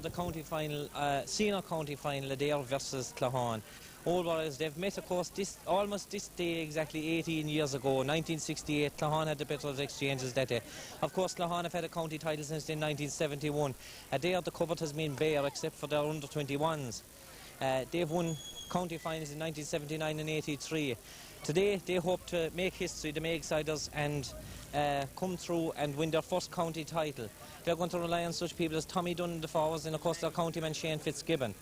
the county final, senior county final, Adare versus Claughaun. Old Warriors, they've met, of course, almost this day exactly 18 years ago, 1968. Claughaun had the better of the exchanges that day. Of course, Claughaun have had a county title since 1971. Adare, the cupboard has been bare except for their under-21s. They've won county finals in 1979 and 83. Today, they hope to make history, the Megsiders, and come through and win their first county title. They're going to rely on such people as Tommy Dunn, the forwards, and of course their countyman Shane Fitzgibbon.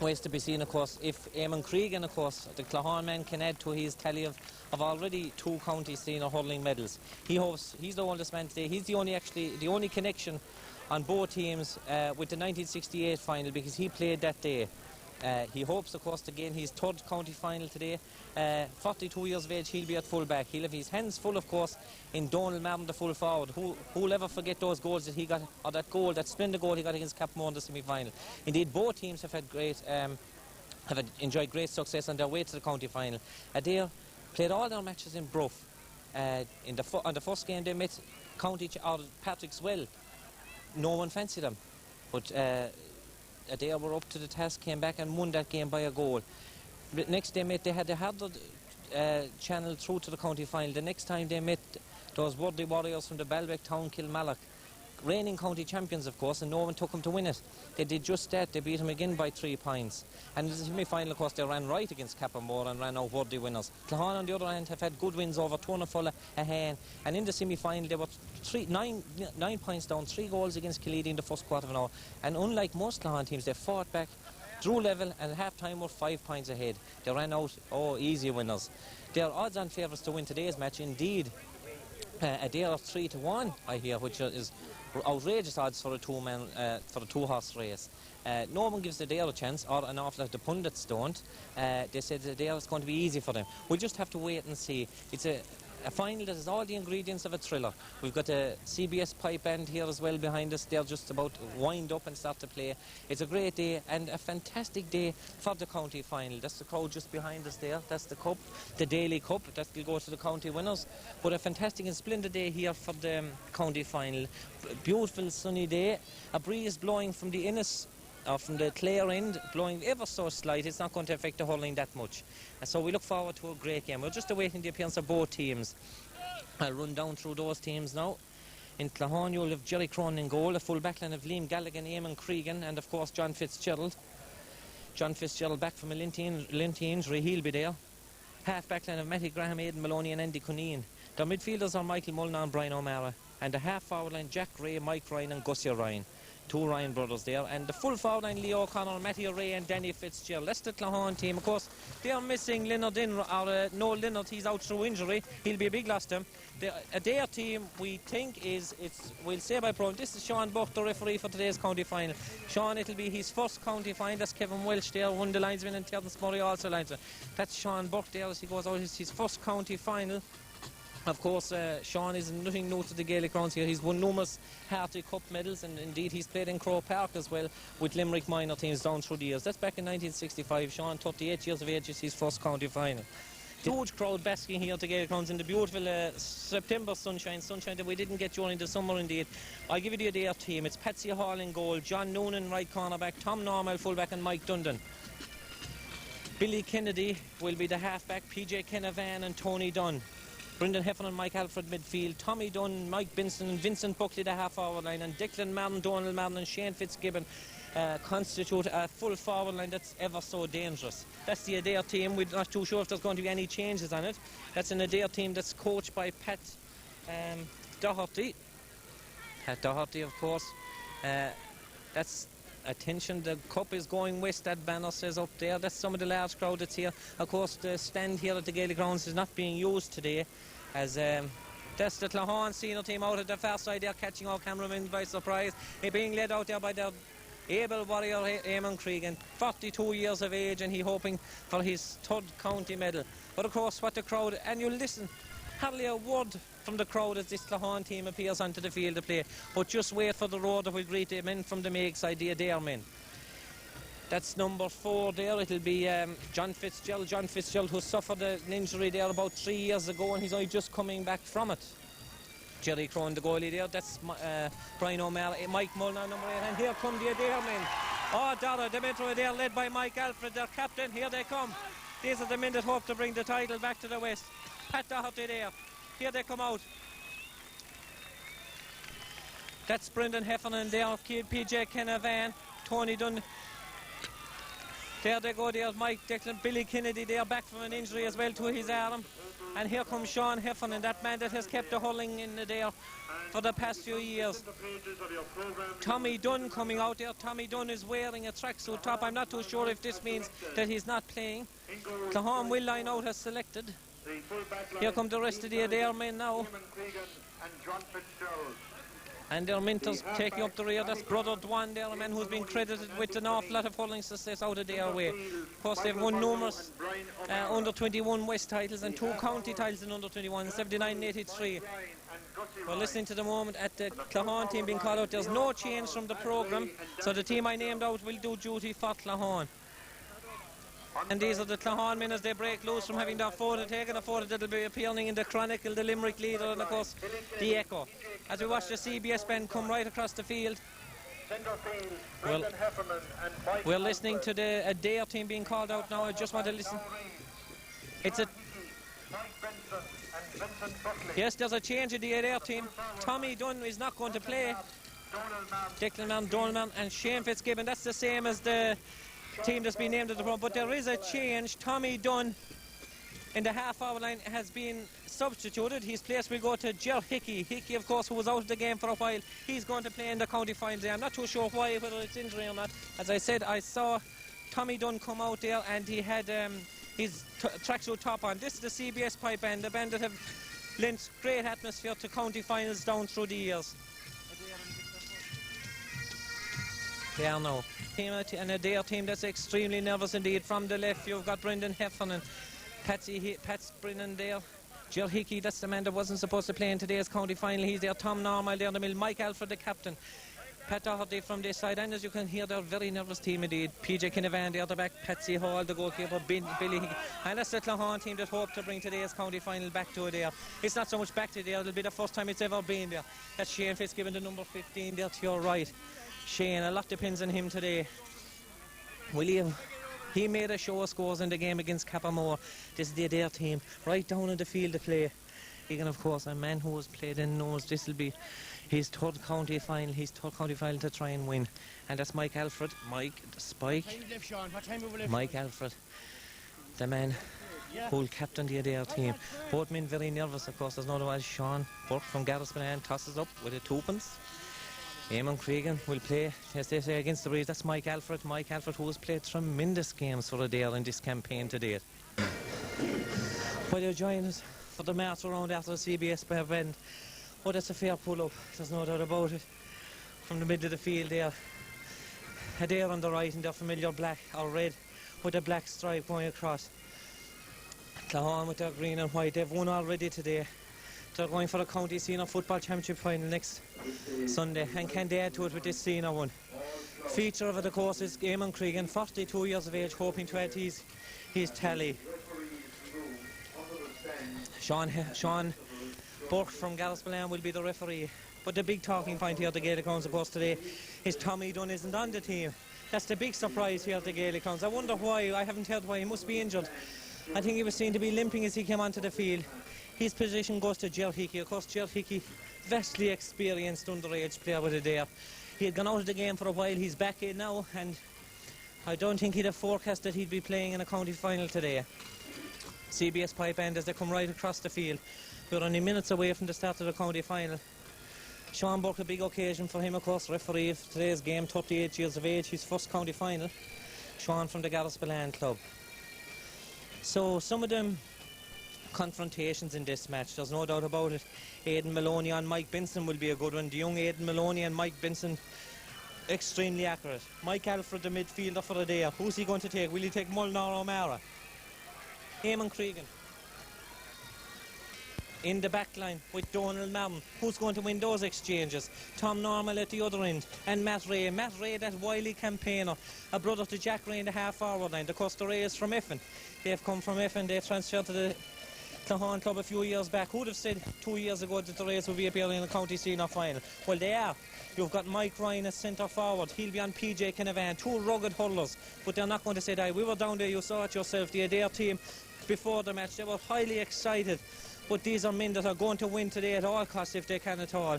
Ways to be seen, of course, if Eamon Cregan, of course, the Claughaun man, can add to his tally of already 2 county senior hurling medals. He hopes he's the oldest man today. He's the only connection on both teams with the 1968 final, because he played that day. He hopes, of course, to gain his 3rd county final today. 42 years of age, he'll be at full back. He'll have his hands full, of course, in Donald Martin, the full forward. Who'll ever forget those goals that he got, or that goal, that splendid goal he got against Capmore in the semi-final. Indeed, both teams have had enjoyed great success on their way to the county final. Adare played all their matches in Bruff. On the first game they met Patrick's Well. No one fancied them, but Adare were up to the task, came back and won that game by a goal. The next they met, they had the harder channel through to the county final. The next time they met those Worthy Warriors from the Balbeck town, Kilmallock, reigning county champions, of course, and no one took them to win it. They did just that. They beat them again by 3 points. And in the semi-final, of course, they ran right against Capamore and ran out Worthy winners. Claughaun, on the other hand, have had good wins over Tunafulla, Ahane, and in the semi-final they were 9 points down, 3 goals against Killeedy in the first quarter of an hour. And unlike most Claughaun teams, they fought back, drew level, and at half-time were 5 points ahead. They ran out, easy winners. They are odds-on favourites to win today's match. Indeed, Adare are 3-1, I hear, which is outrageous odds for a two-horse race. No one gives Adare a chance, or an awful lot of the pundits don't. They said Adare is going to be easy for them. We'll just have to wait and see. It's a final that has all the ingredients of a thriller. We've got a CBS pipe band here as well behind us. They're just about to wind up and start to play. It's a great day and a fantastic day for the county final. That's the crowd just behind us there. That's the cup, the Daily Cup. That will go to the county winners. But a fantastic and splendid day here for the county final. Beautiful sunny day. A breeze blowing from the Innis, from the Clare end, blowing ever so slight. It's not going to affect the hurling that much. And so we look forward to a great game. We're just awaiting the appearance of both teams. I'll run down through those teams now. In Claughaun, you'll have Jerry Cronin in goal, a full backline of Liam Gallagher, Eamon Cregan, and of course John Fitzgerald. John Fitzgerald back from a Linty injury, he'll be there. Half backline of Matty Graham, Aidan Maloney and Andy Cunneen. Their midfielders are Michael Mulner and Brian O'Mara. And the half forward line, Jack Ray, Mike Ryan and Gussie Ryan. 2 Ryan brothers there, and the full forward line, Leo O'Connor, Matthew Ray and Danny Fitzgerald. That's the Claughaun team. Of course, they are missing Leonard Noel Leonard. He's out through injury. He'll be a big loss to them. Their team, we think, we'll say by program, this is Sean Buck, the referee for today's county final. Sean, it'll be his first county final. That's Kevin Welsh there, one of the linesmen, and Terence Murray also linesman. That's Sean Buck there as he goes out. It's his first county final. Of course, Sean is nothing new to the Gaelic grounds here. He's won numerous Harty Cup medals, and indeed he's played in Crow Park as well with Limerick minor teams down through the years. That's back in 1965. Sean, 38 years of age, is his first county final. Huge crowd basking here at the Gaelic grounds in the beautiful September sunshine that we didn't get during the summer indeed. I'll give you the Adare team. It's Patsy Hall in goal, John Noonan right cornerback, Tom Normal fullback and Mike Dundon. Billy Kennedy will be the halfback, PJ Kenavan and Tony Dunn. Brendan Heffernan and Mike Alfred midfield, Tommy Dunn, Mike Benson and Vincent Buckley the half forward line, and Declan Martin, Donald Martin and Shane Fitzgibbon constitute a full forward line that's ever so dangerous. That's the Adare team. We're not too sure if there's going to be any changes on it. That's an Adare team that's coached by Pat Doherty. Pat Doherty, of course. That's attention, the cup is going west, that banner says up there. That's some of the large crowd that's here. Of course, the stand here at the Gaelic grounds is not being used today, as that's the Claughaun senior team out at the far side there, catching our cameramen by surprise. They're being led out there by their able warrior Eamon Cregan, 42 years of age, and he hoping for his 3rd county medal. But of course, what the crowd, and you'll listen, hardly a word from the crowd as this Claughaun team appears onto the field to play. But just wait for the road that will greet the men from the Meg side, the Adare men. That's number 4 there. It'll be John Fitzgerald. John Fitzgerald, who suffered an injury there about 3 years ago, and he's only just coming back from it. Jerry Crone, the goalie there. That's Brian O'Malley, Mike Mulliner, number 8. And here come the Adare men. Oh, Dara, the Metro Adare, led by Mike Alfred, their captain. Here they come. These are the men that hope to bring the title back to the West. Pat Doherty there. Here they come out. That's Brendan Heffernan there, PJ Kennavan, Tony Dunn. There they go there, Mike Declan, Billy Kennedy there, back from an injury as well to his arm. And here comes Sean Heffernan, that man that has kept the hurling in there for the past few years. Tommy Dunn coming out there. Tommy Dunn is wearing a tracksuit top. I'm not too sure if this means that he's not playing. Claughaun will line out as selected. Here come the rest of the Adare men now. And their mentors taking up the rear. That's Brother Dwan there, a man who's been credited with an awful lot of hurling success out of their way. Of course, they've won numerous under-21 West titles and 2 county titles in under-21, 79 and 83. We're listening to the moment at the Claughaun team being called out. There's no change from the programme, so the team I named out will do duty for Claughaun. And these are the Claughaun men as they break loose from having their photo taken, a photo that will be appearing in the Chronicle, the Limerick Leader, and of course the Echo. As we watch the CBS band come right across the field, we're listening to the Adare team being called out now. I just want to listen. It's a... Yes, there's a change in the Adare team. Tommy Dunn is not going to play. Declan Mann, Donald and Shane Fitzgibbon. That's the same as the team that's been named at the front, but there is a change. Tommy Dunn in the half-hour line has been substituted. His place will go to Ger Hickey. Hickey, of course, who was out of the game for a while. He's going to play in the county final there. I'm not too sure why, whether it's injury or not. As I said, I saw Tommy Dunn come out there and he had his tracksuit top on. This is the CBS pipe band, the band that have lent great atmosphere to county finals down through the years. They are now. An Adare team that's extremely nervous indeed. From the left, you've got Brendan Heffernan, Pat's Brennan there. Ger Hickey, that's the man that wasn't supposed to play in today's county final. He's there. Tom Normal there in the middle. Mike Alfred, the captain. Pat Doherty from this side. And as you can hear, they're a very nervous team indeed. PJ Kinnavan there at the back. Patsy Hall, the goalkeeper. Billy Hickey. And that's the Claughaun team that hope to bring today's county final back to Adare. It's not so much back to Adare. It'll be the first time it's ever been there. That's Shane Fitzgibbon, the number 15 there to your right. Shane, a lot depends on him today. He made a show of scores in the game against Capamore. This is the Adare team, right down in the field of play. Egan, of course, a man who has played in knows this will be his third county final to try and win. And that's Mike Alfred, Mike the Spike. Mike Alfred, the man who will captain the Adare team. Both men very nervous, of course. There's no doubt. Sean Burke from Garrisbanan tosses up with a twopence. Eamon Cregan will play, as they say, against the Breeze. That's Mike Alfred. Mike Alfred, who has played tremendous games for Adare in this campaign to date. Will you join us for the march around after the CBS bend? Oh, that's a fair pull-up. There's no doubt about it. From the middle of the field there. Adare on the right in their familiar black or red with a black stripe going across. Claughaun with their green and white. They've won already today. They're going for the County Senior Football Championship final next Sunday. And can they add to it with this Senior one? Feature of it, of course, is Eamon Cregan, 42 years of age, hoping to add his tally. Sean Burke from Garrisbanan will be the referee. But the big talking point here at the Gaelic Grounds, of course, today is Tommy Dunn isn't on the team. That's the big surprise here at the Gaelic Grounds. I wonder why. I haven't heard why. He must be injured. I think he was seen to be limping as he came onto the field. His position goes to Ger Hickey. Of course, Ger Hickey, vastly experienced underage player with Adare. He had gone out of the game for a while. He's back in now, and I don't think he'd have forecast that he'd be playing in a county final today. CBS pipe band as they come right across the field. We're only minutes away from the start of the county final. Sean Burke, a big occasion for him, of course, referee of today's game, 38 years of age, his first county final. Sean from the Garrisbanan club. So some of them confrontations in this match, there's no doubt about it. Aidan Maloney and Mike Benson will be a good one. The young Aidan Maloney and Mike Benson, extremely accurate. Mike Alfred, the midfielder for the day. Who's he going to take? Will he take Mulliner or O'Mara? Eamon Cregan in the back line with Donald Martin. Who's going to win those exchanges? Tom Normal at the other end, and Matt Ray. Matt Ray, that wily campaigner, a brother to Jack Ray in the half-forward line. Of course, the Ray is from Effin. They've come from Effin. They transferred to the Claughaun club a few years back. Who would have said 2 years ago that the race would be appearing in the county senior final? Well, they are. You've got Mike Ryan as centre forward. He'll be on PJ Canavan, two rugged hurlers. But they're not going to say that. We were down there, you saw it yourself, the Adare team before the match. They were highly excited. But these are men that are going to win today at all costs if they can at all.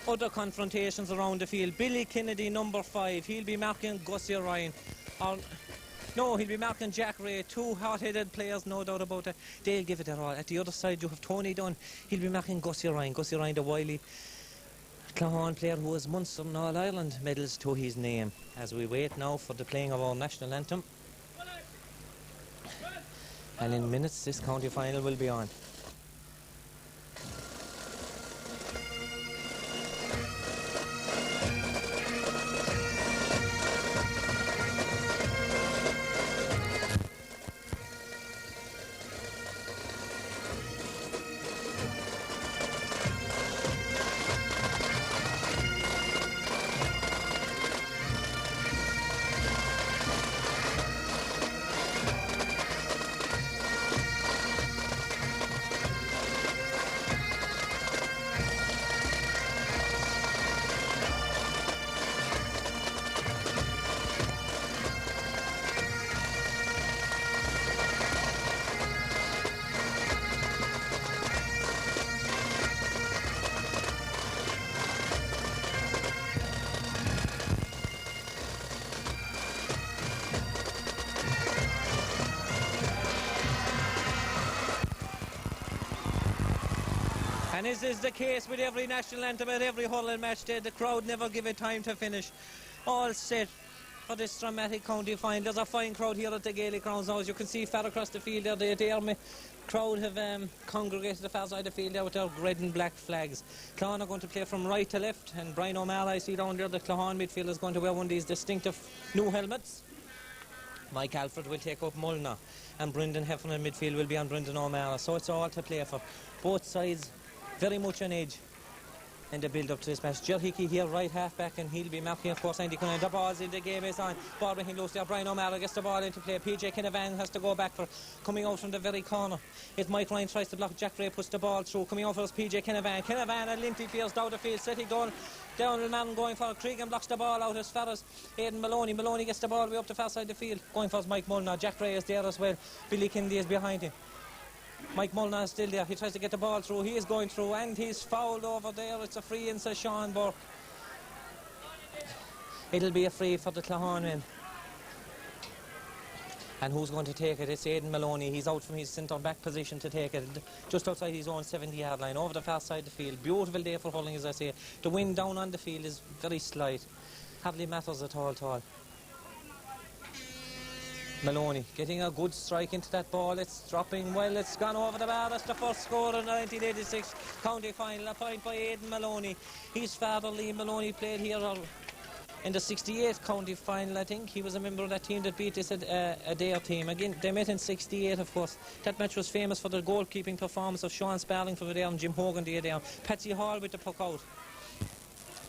Other confrontations around the field. Billy Kennedy, number 5. He'll be marking Gussie Ryan. No, he'll be marking Jack Ray. Two hot-headed players, no doubt about it. They'll give it their all. At the other side, you have Tony Dunn. He'll be marking Gussie Ryan. Gussie Ryan, the wily Claughaun player who has Munster and All-Ireland medals to his name. As we wait now for the playing of our national anthem. And in minutes, this county final will be on. And as is the case with every national anthem at every hurling match day, the crowd never give it time to finish. All set for this dramatic county final. There's a fine crowd here at the Gaelic grounds now. As you can see far across the field there, the crowd have congregated the far side of the field there with their red and black flags. Claughaun are going to play from right to left, and Brian O'Malley, I see down there, the Claughaun midfielder, is going to wear one of these distinctive new helmets. Mike Alfred will take up Mullina, and Brendan Heffernan in midfield will be on Brendan O'Malley. So it's all to play for. Both sides very much on edge in the build up to this match. Ger Hickey here, right half back, and he'll be marking, of course, Andy Cunningham. The ball's in, the game is on. Ball with him loose there. Brian O'Malley gets the ball into play. PJ Canavan has to go back for coming out from the very corner. If Mike Ryan tries to block, Jack Ray puts the ball through. Coming out for us, PJ Canavan. Canavan and Linty Pierce down the field, setting down the man going for Cregan, blocks the ball out as far as Aidan Maloney. Maloney gets the ball way up the far side of the field. Going for us, Mike Mullina. Jack Ray is there as well. Billy Kennedy is behind him. Mike Mullina is still there. He tries to get the ball through. He is going through, and he's fouled over there. It's a free in, says Sean Burke. It'll be a free for the Claughaun men. And who's going to take it? It's Aidan Maloney. He's out from his centre-back position to take it. Just outside his own 70-yard line, over the far side of the field. Beautiful day for hurling, as I say. The wind down on the field is very slight. Hardly matters at all. Maloney getting a good strike into that ball. It's dropping well. It's gone over the bar. That's the first score in the 1986 county final. A point by Aidan Maloney. His father, Liam Maloney, played here in the 68 county final, I think. He was a member of that team that beat this Adare team. Again, they met in 68, of course. That match was famous for the goalkeeping performance of Sean Sparling from Adare and Jim Hogan the Adare. Patsy Hall with the puck out.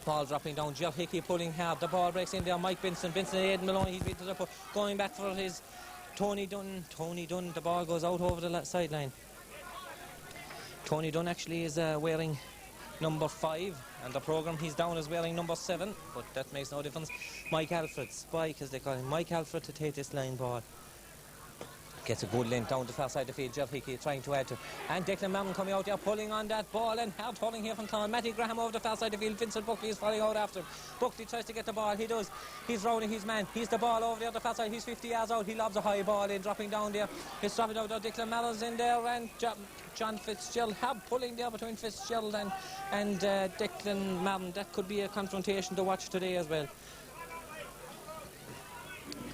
Ball dropping down, Ger Hickey pulling hard. The ball breaks in there, Mike Benson and Aidan Maloney, he's beaten up, going back for his Tony Dunn, the ball goes out over the sideline. Tony Dunn actually is wearing number 5, and the programme he's down is wearing number 7, but that makes no difference. Mike Alfred, Spike as they call him, Mike Alfred to take this line ball. Gets a good length down the far side of the field. Ger Hickey trying to add to. And Declan Martin coming out there, pulling on that ball, and hard pulling here from Claughaun. Matty Graham over the far side of the field. Vincent Buckley is falling out after him. Buckley tries to get the ball. He does. He's rounding his man. He's the ball over there, the far side. He's 50 yards out. He lobs a high ball in, dropping down there. He's dropping out there. Declan Martin's in there, and John Fitzgerald pulling there between Fitzgerald and Declan Martin. That could be a confrontation to watch today as well.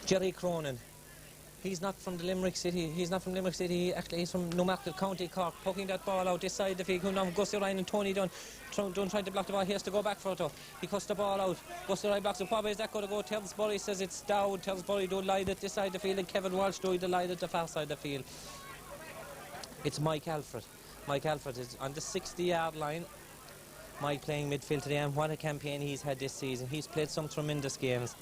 Jerry Cronin. He's not from the Limerick City. He's actually he's from Newmarket, County Cork, poking that ball out this side of the field. Now Gussie Ryan and Tony Dunn trying to block the ball. He has to go back for it though. He cuts the ball out. Gussie Ryan blocks it. What way is that going to go? Telsbury says it's down. Telsbury do lie at this side of the field, and Kevin Walsh do the lie at the far side of the field. It's Mike Alfred. Mike Alfred is on the 60-yard line. Mike playing midfield today, and what a campaign he's had this season. He's played some tremendous games.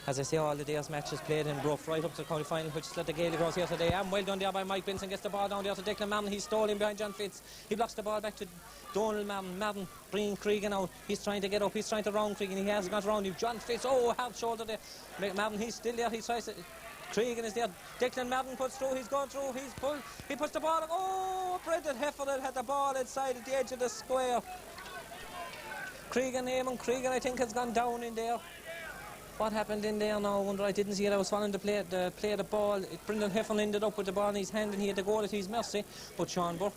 As I say, all the day's matches played in Bruff right up to the county final, which is at the Gaelic Gross here today. And well done there by Mike Benson, gets the ball down there to Declan Martin. He's stolen behind John Fitz. He blocks the ball back to Donald Martin. Martin bringing Cregan out. He's trying to get up. He's trying to round Cregan. He hasn't got round him. John Fitz, hard shoulder there. Martin, he's still there. He tries to... Cregan is there. Declan Martin puts through. He's gone through. He's pulled. He puts the ball. Brendan Heffernan had the ball inside at the edge of the square. Cregan, I think, has gone down in there. What happened in there now? I wonder. I didn't see it. I was following the play the ball. Brendan Heffernan ended up with the ball in his hand and he had to go at his mercy. But Sean Burke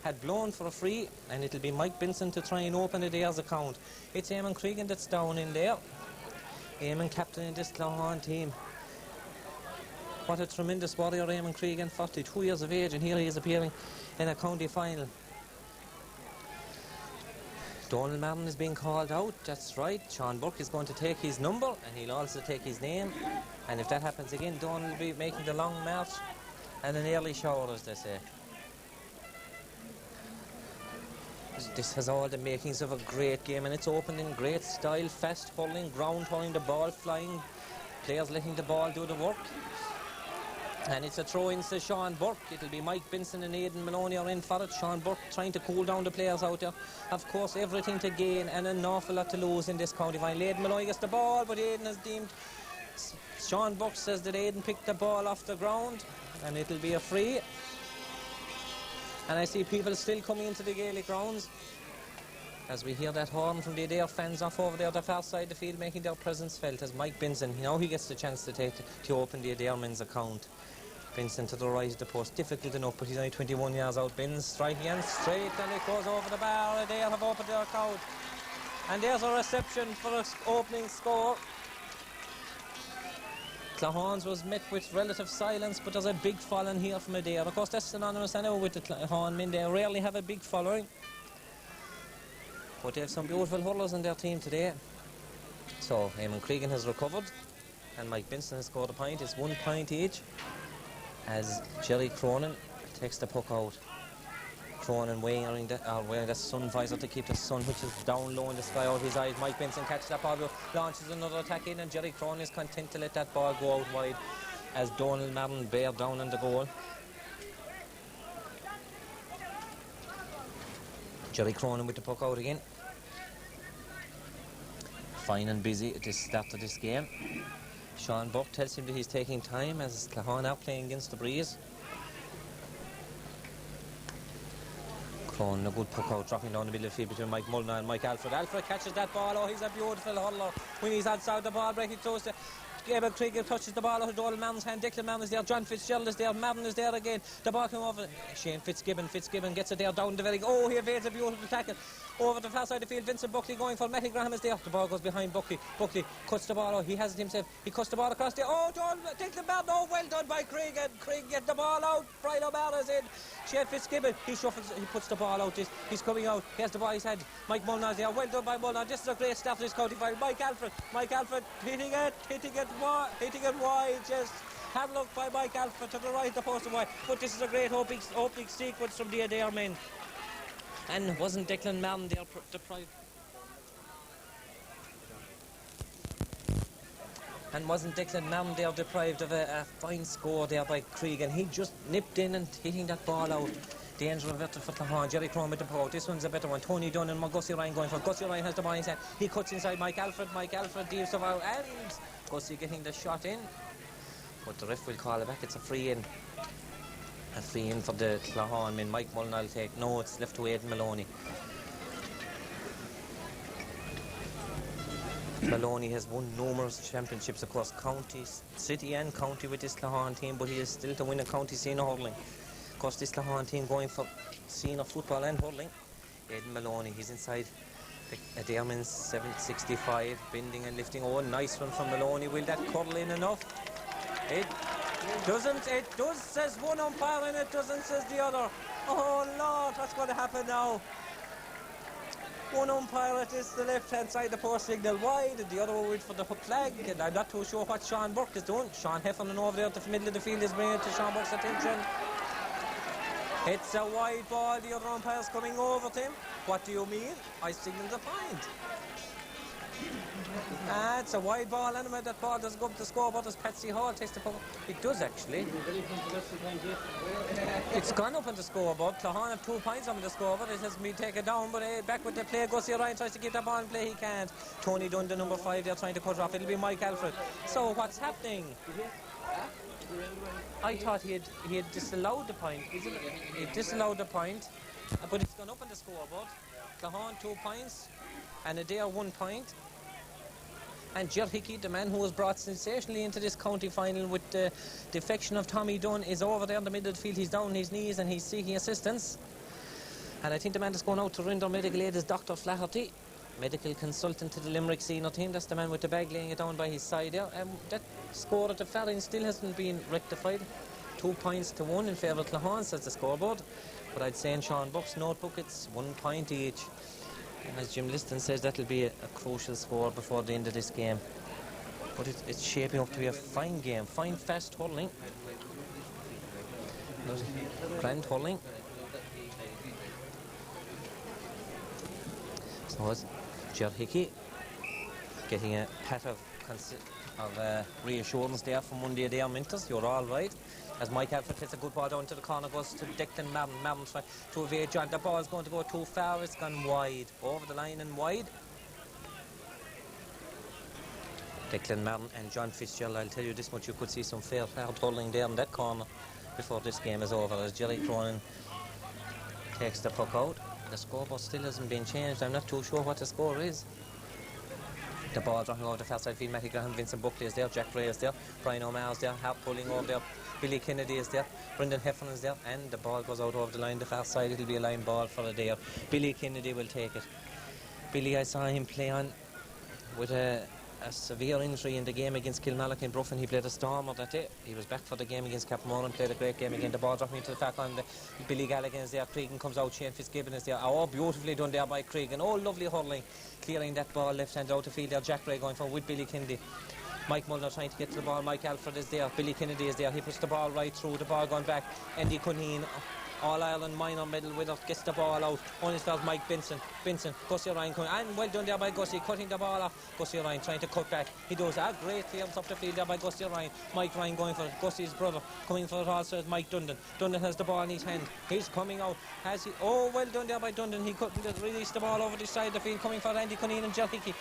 had blown for a free, and it'll be Mike Benson to try and open the day's account. It's Eamon Cregan that's down in there. Eamon captain in this Claughaun team. What a tremendous warrior Eamon Cregan, 42 years of age, and here he is appearing in a county final. Donald Martin is being called out, that's right. Sean Burke is going to take his number, and he'll also take his name. And if that happens again, Donald will be making the long march and an early shower, as they say. This has all the makings of a great game, and it's opened in great style. Fast hurling, ground hurling, the ball flying, players letting the ball do the work. And it's a throw in to Sean Burke. It'll be Mike Benson and Aidan Maloney are in for it. Sean Burke trying to cool down the players out there. Of course, everything to gain and an awful lot to lose in this county final. Aidan Maloney gets the ball, but Aidan has deemed... Sean Burke says that Aidan picked the ball off the ground, and it'll be a free. And I see people still coming into the Gaelic grounds as we hear that horn from the Adare fans off over there, the far side of the field, making their presence felt as Mike Benson, now he gets the chance to open the Adare men's account. Benson to the right of the post, difficult enough, but he's only 21 yards out. Benson striking and straight, and it goes over the bar. Adare have opened their account. And there's a reception for an opening score. Claughaun's was met with relative silence, but there's a big following here from Adare. Of course, that's synonymous, I know, with the Claughaun men. They rarely have a big following, but they have some beautiful hurlers in their team today. So, Eamon Cregan has recovered, and Mike Benson has scored a point. It's 1 point each, as Jerry Cronin takes the puck out. Cronin wearing the sun visor to keep the sun, which is down low in the sky, out his eyes. Mike Benson catches that ball, launches another attack in, and Jerry Cronin is content to let that ball go out wide as Donald Martin bear down on the goal. Jerry Cronin with the puck out again. Fine and busy at the start of this game. Sean Burke tells him that he's taking time as Claughaun are playing against the breeze. Cronin, a good puck out, dropping down the middle of the field between Mike Mulner and Mike Alfred. Alfred catches that ball. He's a beautiful hurler when he's outside the ball, breaking close to Gabriel Cregan, touches the ball out of Donald Martin's hand. Declan Martin is there, John Fitzgerald is there, Martin is there again. The ball came over. Shane Fitzgibbon gets it there down the very... he evades a beautiful tackle over the far side of the field. Vincent Buckley going for Matty Graham is there. The ball goes behind Buckley. Buckley cuts the ball out. He has it himself. He cuts the ball across there. Declan Martin. Well done by Cregan. Cregan gets the ball out. Brian O'Mara's in. Shane Fitzgibbon, he shuffles, he puts the ball out. He's coming out. He has the ball in his head. Mike Mulner's there. Well done by Mulner. This is a great start for this county final. Mike Alfred hitting it wide. Just have a look by Mike Alfred to the right of the post and wide. But this is a great opening sequence from the Adare men. And wasn't Declan Martin there deprived? And wasn't Declan Martin there deprived of a fine score there by Cregan? He just nipped in and hitting that ball out. Danger averted for Claughaun. Jerry Cronin with the ball. This one's a better one. Tony Dunn and Gussie Ryan going for it. Gussie Ryan has the ball in his hand. He cuts inside Mike Alfred. Mike Alfred deals the ball, and Gussie getting the shot in. But the ref will call it back. It's a free in. A free in for the Claughaun men. Mike Mullen will take. No, it's left to Aidan Maloney. Maloney has won numerous championships across counties, city and county with this Claughaun team, but he is still to win a county senior hurling. Of course, this Claughaun team going for senior football and hurling. Aidan Maloney, he's inside the Adare men's 765, bending and lifting. Oh, nice one from Maloney. Will that curl in enough? It doesn't. It does, says one umpire, and it doesn't, says the other. Oh Lord, what's going to happen now? One umpire at the left-hand side, the post signal wide, and the other one went for the flag, and I'm not too sure what Sean Burke is doing. Sean Heffernan over there at the middle of the field is bringing it to Sean Burke's attention. It's a wide ball, the other umpire's coming over to him. What do you mean? I signalled the point. It's a wide ball anyway. That ball doesn't go up the scoreboard as Patsy Hall takes the puck. It does actually. It's gone up on the scoreboard. Claughaun have 2 points on the scoreboard. It hasn't been taken down, but back with the play. Gussie Ryan tries to get the ball in play. He can't. Tony Dunn, the number 5, they're trying to cut off. It'll be Mike Alfred. So what's happening? I thought he had disallowed the point. He disallowed the point, but it's gone up on the scoreboard. Claughaun 2 points, and Adare 1 point. And Ger Hickey, the man who was brought sensationally into this county final with the defection of Tommy Dunn, is over there in the middle of the field. He's down on his knees and he's seeking assistance. And I think the man that's going out to render medical aid is Dr. Flaherty, medical consultant to the Limerick Senior team. That's the man with the bag laying it down by his side there. That score at the far end still hasn't been rectified. 2 points to 1 in favour of Claughaun, says the scoreboard. But I'd say in Sean Buck's notebook it's 1 point each. And as Jim Liston says, that'll be a crucial score before the end of this game. But it's shaping up to be a fine game, fine fast hurling. Grand hurling. So it's Ger Hickey getting a pat of reassurance there from Monday Adare Minters. You're all right. As Mike Alfred hits a good ball down to the corner, goes to Declan Martin. Martin tries to evade John. The ball's going to go too far. It's gone wide. Over the line and wide. Declan Martin and John Fitzgerald. I'll tell you this much, you could see some fair hard hurling there in that corner before this game is over, as Jerry Cronin takes the puck out. The scoreboard still hasn't been changed. I'm not too sure what the score is. The ball dropping over the far side field. Matty Graham, Vincent Buckley is there, Jack Ray is there, Brian O'Mara is there, Hart pulling over there, Billy Kennedy is there, Brendan Heffernan is there, and the ball goes out over the line, the far side. It'll be a line ball for Adare. Billy Kennedy will take it. Billy, I saw him play on with a severe injury in the game against Kilmallock in Bruffin. He played a stormer that day. He was back for the game against Capmore and played a great game again. The ball dropping into the far corner. Billy Gallagher is there, Cregan comes out, Shane Fitzgibbon is there. Oh, beautifully done there by Cregan. Oh, lovely hurling, clearing that ball left hand out the field there. Jack Ray going for with Billy Kennedy. Mike Mulner trying to get to the ball. Mike Alfred is there, Billy Kennedy is there. He puts the ball right through, the ball going back. Andy Cuneen, All-Ireland minor medal winner, gets the ball out. Only spells Mike Benson, Gussie Ryan coming, and well done there by Gussie, cutting the ball off. Gussie Ryan trying to cut back. He does a great clearance up the field there by Gussie Ryan. Mike Ryan going for it. Gussie's brother coming for it also is Mike Dundon. Dundon has the ball in his hand. He's coming out. Has he? Oh, well done there by Dundon. He couldn't release the ball over the side of the field, coming for Andy Cuneen and Ger Hickey.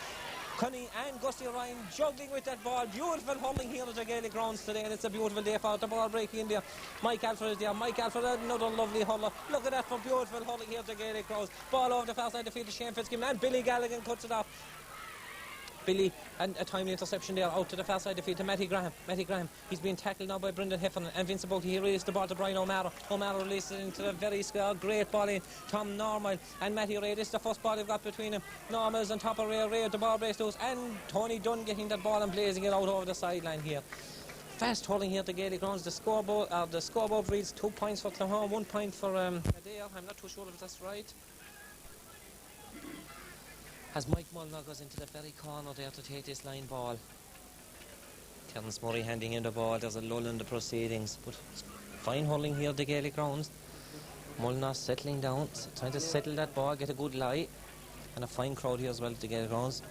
Cunning and Gussie Ryan juggling with that ball. Beautiful hurling here at the Gaelic grounds today, and it's a beautiful day for the ball breaking in there. Mike Alfred is there. Mike Alfred, another lovely hurler. Look at that for beautiful hurling here at the Gaelic grounds. Ball over the far side of the field to Shane Fitzgibbon, and Billy Gallagher cuts it off. Billy, and a timely interception there out to the far side of the field to Matty Graham. Matty Graham, he's being tackled now by Brendan Heffernan and Vincent Buckley. He released the ball to Brian O'Mara. O'Mara released it into the very great ball in Tom Normal and Matty Ray. This is the first ball they've got between them. Normal's on top of Ray. Ray, the ball breaks loose, and Tony Dunn getting that ball and blazing it out over the sideline here. Fast hurling here at the Gaelic grounds. The scoreboard reads 2 points for Claughaun, 1 point for Adare. I'm not too sure if that's right. As Mike Mulner goes into the very corner there to take this line ball. Terence Murray handing in the ball. There's a lull in the proceedings, but fine hurling here at the Gaelic grounds. Mulner settling down, trying to settle that ball, get a good lie, and a fine crowd here as well at the Gaelic grounds.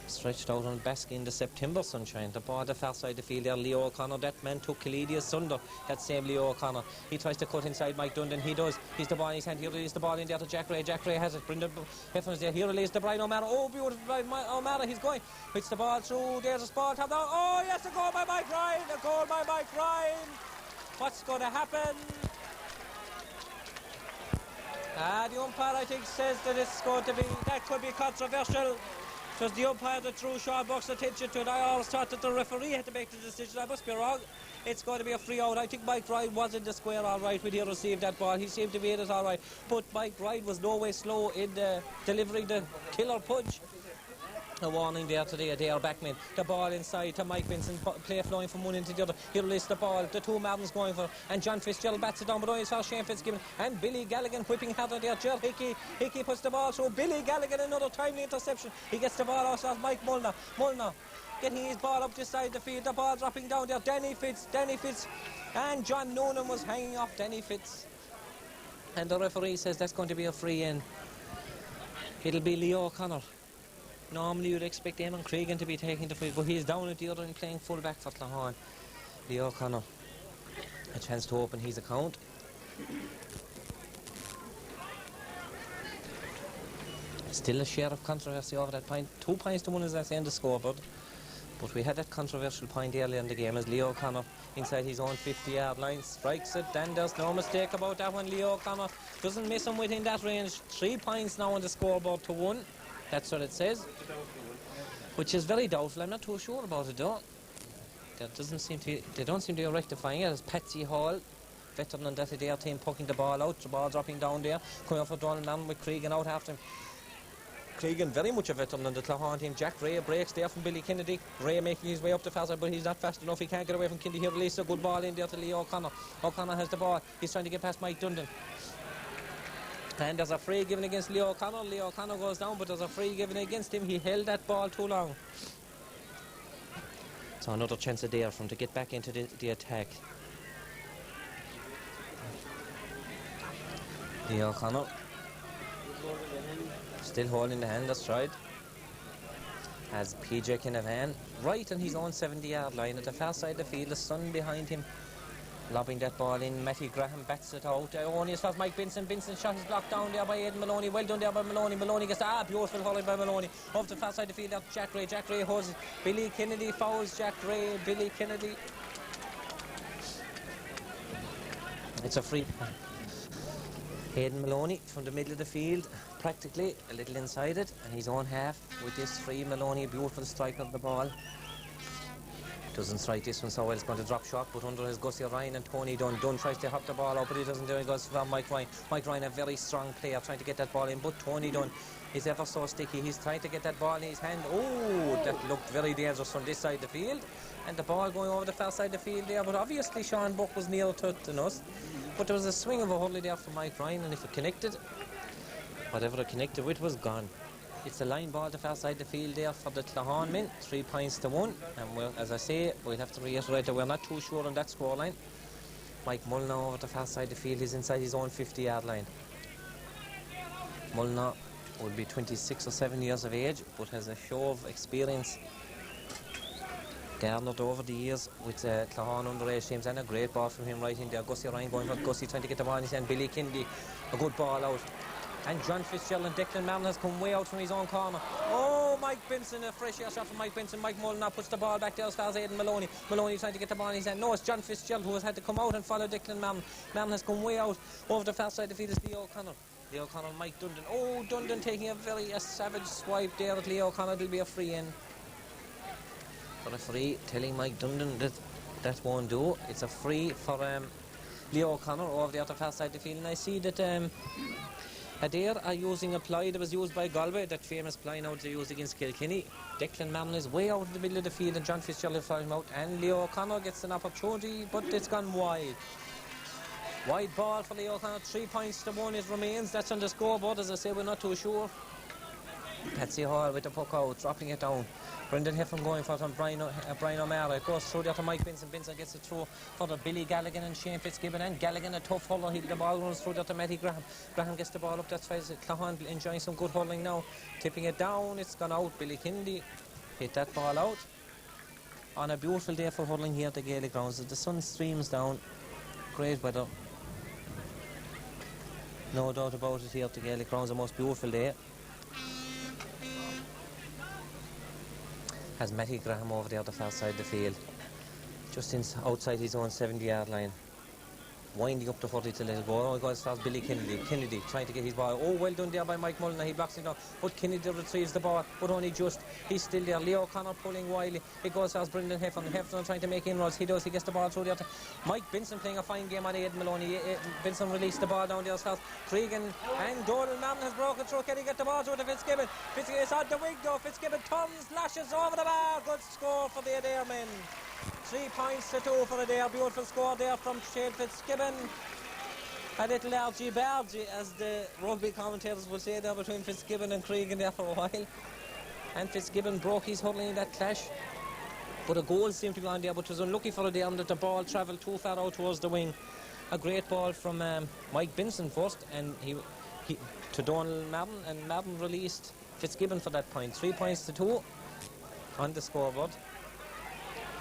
Stretched out on basking in the September sunshine. The ball at the far side of the field there, Leo O'Connor. That man took Kaledia asunder, that same Leo O'Connor. He tries to cut inside Mike Dundon. He does. He's the ball in his hand. He releases the ball in there to Jack Ray. Jack Ray has it. Brendan Heffernan there. He releases the Brian O'Mara. Oh, beautiful Brian O'Mara. He's going. Hits the ball through. There's a spot. Oh, yes, a goal by Mike Ryan. A goal by Mike Ryan. What's going to happen? The umpire, I think, says that it's going to be, that could be controversial. It was the umpire that drew Sean Buck's attention to it. I always thought that the referee had to make the decision. I must be wrong. It's going to be a free out. I think Mike Ryan was in the square all right when he received that ball. He seemed to be in it all right. But Mike Ryan was no way slow in delivering the killer punch. A warning there today, Adare backman. The ball inside to Mike Vincent, play flowing from one into the other. He released the ball, the two Martins going for it, and John Fitzgerald bats it down, but only saw Shane Fitzgibbon and Billy Gallagher whipping harder there. Ger Hickey puts the ball through. Billy Gallagher, another timely interception. He gets the ball out of Mike Mulner. Mulner getting his ball up this side of the field. The ball dropping down there. Danny Fitz, and John Noonan was hanging off Danny Fitz. And the referee says that's going to be a free in. It'll be Leo O'Connor Normally you'd expect Eamon Cregan to be taking the free, but he's down at the other end playing full back for Claughaun. Leo O'Connor, a chance to open his account. Still a share of controversy over that point. 2 points to 1 as I say on the scoreboard. But we had that controversial point earlier in the game as Leo O'Connor inside his own 50-yard line strikes it. Then there's no mistake about that one. Leo O'Connor doesn't miss him within that range. 3 points now on the scoreboard to 1. That's what it says. Which is very doubtful. I'm not too sure about it though. They don't seem to be rectifying it. As Patsy Hall, veteran on that Adare team, poking the ball out. The ball dropping down there. Coming off for Donald Mann with Cregan out after him. Cregan very much a veteran on the Claughaun team. Jack Ray breaks there from Billy Kennedy. Ray making his way up the far side, but he's not fast enough. He can't get away from Kennedy. He releases a good ball in there to Leo O'Connor. O'Connor has the ball. He's trying to get past Mike Dundon. And there's a free given against Leo O'Connor. Leo O'Connor goes down, but there's a free given against him. He held that ball too long. So another chance of there for him to get back into the attack. Leo O'Connor still holding the hand, that's right. As PJ Kinavan right on his own 70-yard line at the far side of the field, the sun behind him, lobbing that ball in. Matty Graham bats it out. Only as far as Mike Benson. Benson's shot is blocked down there by Aidan Maloney. Well done there by Maloney. Maloney gets beautiful hurling by Maloney. Off the far side of the field, that's Jack Ray. Jack Ray holds it. Billy Kennedy fouls Jack Ray. Billy Kennedy. It's a free. Aidan Maloney from the middle of the field, practically a little inside it, and his own half with this free. Maloney, a beautiful strike of the ball. Doesn't strike this one so well, it's going to drop shot, but under his Gussie Ryan and Tony Dunn. Dunn tries to hop the ball out, but he doesn't do it. He goes from Mike Ryan. Mike Ryan, a very strong player, trying to get that ball in, but Tony Dunn is ever so sticky. He's trying to get that ball in his hand. Oh, that looked very dangerous from this side of the field. And the ball going over the far side of the field there, but obviously Sean Buck was nearer to it than us. But there was a swing of a hurley there from Mike Ryan, and if it connected, whatever it connected with was gone. It's a line ball the far side of the field there for the Claughaun men, 3 points to 1. And we're, as I say, we'll have to reiterate that we're not too sure on that scoreline. Mike Mulliner over the far side of the field is inside his own 50-yard line. Mulliner will be 26 or 7 years of age, but has a show of experience garnered over the years with Claughaun underage teams, and a great ball from him right in there. Gussie Ryan going for Gussie, trying to get the ball in his hand. Billy Kennedy, a good ball out. And John Fitzgerald and Declan Martin has come way out from his own corner. Oh, Mike Benson, a fresh air shot from Mike Benson. Mike Mulliner puts the ball back there as far as Aidan Maloney. Maloney trying to get the ball in his hand. No, it's John Fitzgerald who has had to come out and follow Declan Martin. Martin has come way out over the far side of the field. Is Leo O'Connor. Leo O'Connor, Mike Dundon. Oh, Dundon taking a savage swipe there at Leo O'Connor. It'll be a free in. For a free, telling Mike Dundon that won't do. It's a free for Leo O'Connor over the other far side of the field. And I see that Adare are using a ply that was used by Galway, that famous ply now they used against Kilkenny. Declan Martin is way out of the middle of the field, and John Fitzgerald is flying out, and Leo O'Connor gets an opportunity, but it's gone wide. Wide ball for Leo O'Connor. 3 points to 1 it remains. That's on the scoreboard. As I say, we're not too sure. Patsy Hall with the puck out, dropping it down. Brendan Heffron going for it from Brian O'Mara. It goes through there to Mike Benson. Benson gets it through for the Billy Galligan and Shane Fitzgibbon. And Galligan, a tough hurler. The ball runs through there to Matty Graham. Graham gets the ball up. That's why Claughaun enjoying some good hurling now. Tipping it down. It's gone out. Billy Kennedy hit that ball out. On a beautiful day for hurling here at the Gaelic grounds. The sun streams down. Great weather. No doubt about it here at the Gaelic grounds. The most beautiful day. Has Matty Graham over the other far side of the field, just outside his own 70-yard line, winding up the 40 to let it go. Oh, he goes as far as Billy Kennedy. Kennedy trying to get his ball. Oh, well done there by Mike Mulliner. He blocks it down, but Kennedy retrieves the ball, but only just. He's still there. Leo O'Connor pulling wildly. It goes as far as Brendan Heffron. Heffron trying to make inroads. He does. He gets the ball through there. Mike Benson playing a fine game on Aidan Maloney. Benson released the ball down there as far as Cregan, and Donald Martin has broken through. Can he get the ball through to Fitzgibbon? Fitzgibbon is on the wing though. Fitzgibbon turns, lashes over the bar. Good score for the Adare men. 3 points to 2 for Adare. Beautiful score there from Shane Fitzgibbon. A little argy-bargy, as the rugby commentators will say there, between Fitzgibbon and Cregan there for a while. And Fitzgibbon broke his hurling in that clash. But a goal seemed to be on there, but it was unlucky for Adare that the ball travelled too far out towards the wing. A great ball from Mike Benson first, and to Donald Martin, and Martin released Fitzgibbon for that point. 3 points to 2 on the scoreboard.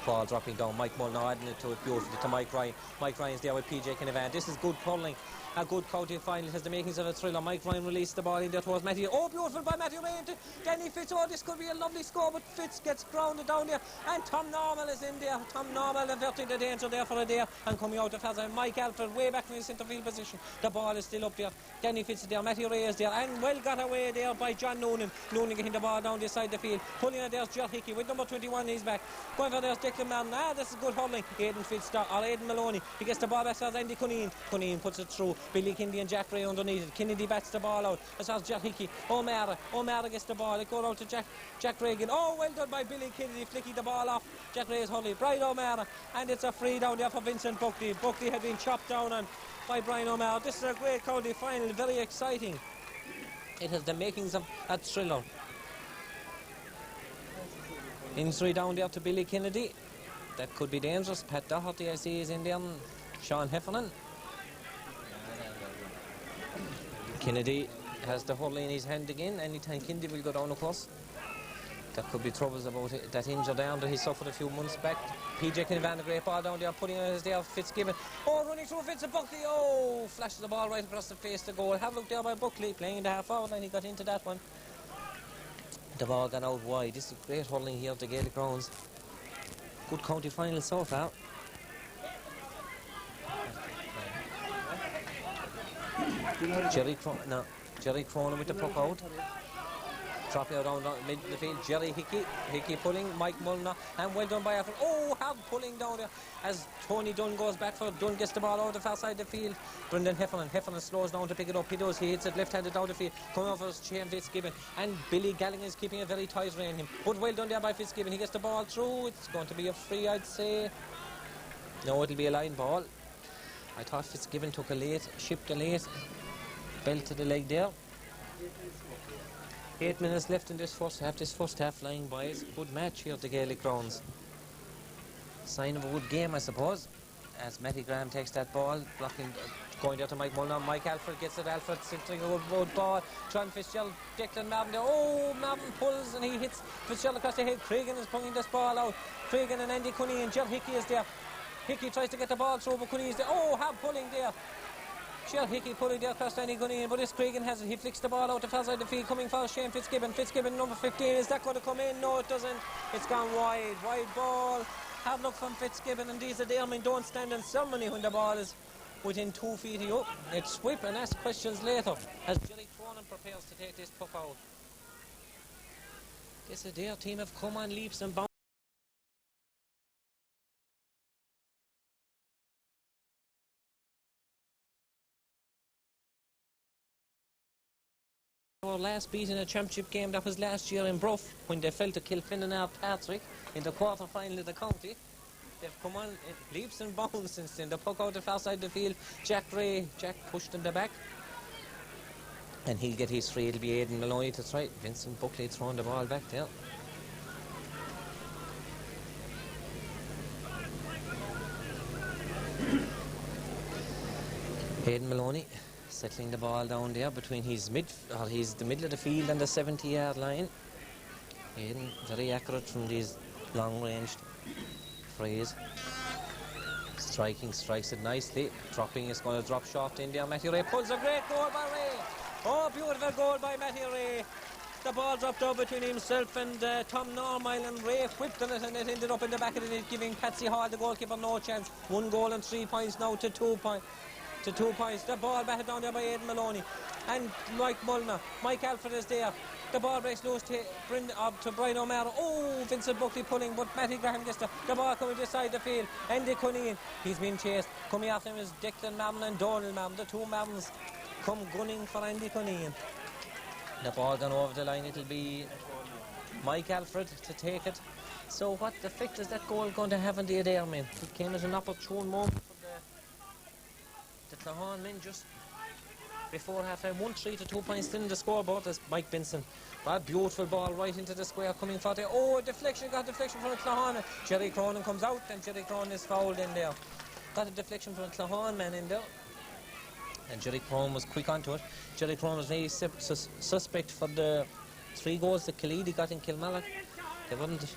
Ball dropping down, Mike Mullin adding it to it beautifully to Mike Ryan. Mike Ryan's there with PJ Kinavan. This is good curling. A good county final. It has the makings of a thriller. Mike Ryan released the ball in there towards Matthew. Oh, beautiful by Matthew Ray into Danny Fitz. Oh, this could be a lovely score, but Fitz gets grounded down there. And Tom Normal is in there. Tom Normal averting the danger there for a day and coming out of fast. And Mike Alfred way back from his centre field position. The ball is still up there. Danny Fitz is there. Matthew Ray is there. And well got away there by John Noonan. Noonan getting the ball down this side of the field. Pulling it there's Ger Hickey with number 21. He's back. Going for there's Declan Martin. This is good hurling. Aidan Fitz or Aidan Maloney. He gets the ball back to Andy Cuneen. Cuneen puts it through. Billy Kennedy and Jack Ray underneath it. Kennedy bats the ball out. As has Ger Hickey. O'Mara gets the ball. It goes out to Jack Reagan. Oh, well done by Billy Kennedy, flicking the ball off Jack Ray's hurley. Brian O'Mara, and it's a free down there for Vincent Buckley. Buckley had been chopped down on by Brian O'Mara. This is a great county final, very exciting. It has the makings of a thriller. Injury down there to Billy Kennedy. That could be dangerous. Pat Doherty, I see, is in there. Sean Heffernan. Kennedy has the hurley in his hand again. Anytime Kennedy will go down, of course. There could be troubles about it, that injury down that he suffered a few months back. PJ Kinavan, a great ball down there, putting it there. Fitzgibbon. Oh, running through Vincent Buckley. Oh, flashes the ball right across the face to goal. Have a look there by Buckley, playing in the half forward line. He got into that one. The ball got out wide. This is great hurling here at the Gaelic grounds. Good county final so far. Jerry Cronin with the puck out. Dropping out down mid the field. Jerry Hickey pulling. Mike Mulliner. And well done by Alfred. Oh, hard pulling down there as Tony Dunn goes back for it. Dunn gets the ball out the far side of the field. Brendan Heffernan. Heffernan slows down to pick it up. He does. He hits it left-handed down the field. Coming over is Shane Fitzgibbon. And Billy Galling is keeping a very tight rein on him. But well done there by Fitzgibbon. He gets the ball through. It's going to be a free, I'd say. No, it'll be a line ball. I thought Fitzgibbon took a late, shipped a late. Bell to the leg there. 8 minutes left in this first half. This first half flying by. It's a good match here at the Gaelic grounds. Sign of a good game, I suppose. As Matty Graham takes that ball, blocking, going there to Mike Mulliner. Mike Alfred gets it. Alfred centering a good ball. John Fitzgerald, Declan Martin there. Oh, Martin pulls and he hits Fitzgerald across the head. Cregan is pulling this ball out. Cregan and Andy Cooney and Ger Hickey is there. Hickey tries to get the ball through, but Cooney is there. Oh, hard pulling there. Ger Hickey pulling there across Danny Gunnian, but this Cregan has it. He flicks the ball out the far side of the field, coming for Shane Fitzgibbon. Fitzgibbon, number 15. Is that going to come in? No, it doesn't. It's gone wide. Wide ball. Have look from Fitzgibbon, and these Adare don't stand in ceremony when the ball is within 2 feet of you. It's whip and ask questions later as Jerry Cronin prepares to take this puck out. This Adare team have come on leaps and bounds. Our last beat in a championship game, that was last year in Bruff when they fell to Kilfinnan Patrick in the quarter final of the county. They've come on leaps and bounds since then. The puck out the far side of the field. Jack pushed in the back, and he'll get his free. It'll be Aidan Maloney to try. Vincent Buckley throwing the ball back there. Aidan Maloney settling the ball down there between he's the middle of the field and the 70-yard line. Aidan very accurate from these long-ranged frays. Strikes it nicely. Dropping is going to drop short in there. Matthew Ray pulls a great goal by Ray. Oh, beautiful goal by Matthew Ray. The ball dropped out between himself and Tom Normal, and Ray whipped on it, and it ended up in the back of the net, giving Patsy Hall, the goalkeeper, no chance. 1 goal and 3 points now to 2 points. The ball batted down there by Aidan Maloney and Mike Mulliner. Mike Alfred is there. The ball breaks loose to Brian O'Mara. Oh, Vincent Buckley pulling, but Matty Graham gets the ball coming this side of the field. Andy Cuneen, he's been chased. Coming after him is Declan Martin and Donald Martin. The two Martins come gunning for Andy Cuneen. The ball gone over the line. It'll be Mike Alfred to take it. So what effect is that goal going to have on the Adare men? It came at an opportune moment for the Claughaun men just before half-time. 1-3 to 2 points still in the scoreboard as Mike Benson. A beautiful ball right into the square coming for there. Oh, deflection from the Claughaun. Jerry Cronin comes out and Jerry Cronin is fouled in there. Got a deflection from the Claughaun man in there. And Jerry Crone was quick onto it. Jerry Crone was very suspect for the 3 goals that Killeedy got in Kilmallock. They weren't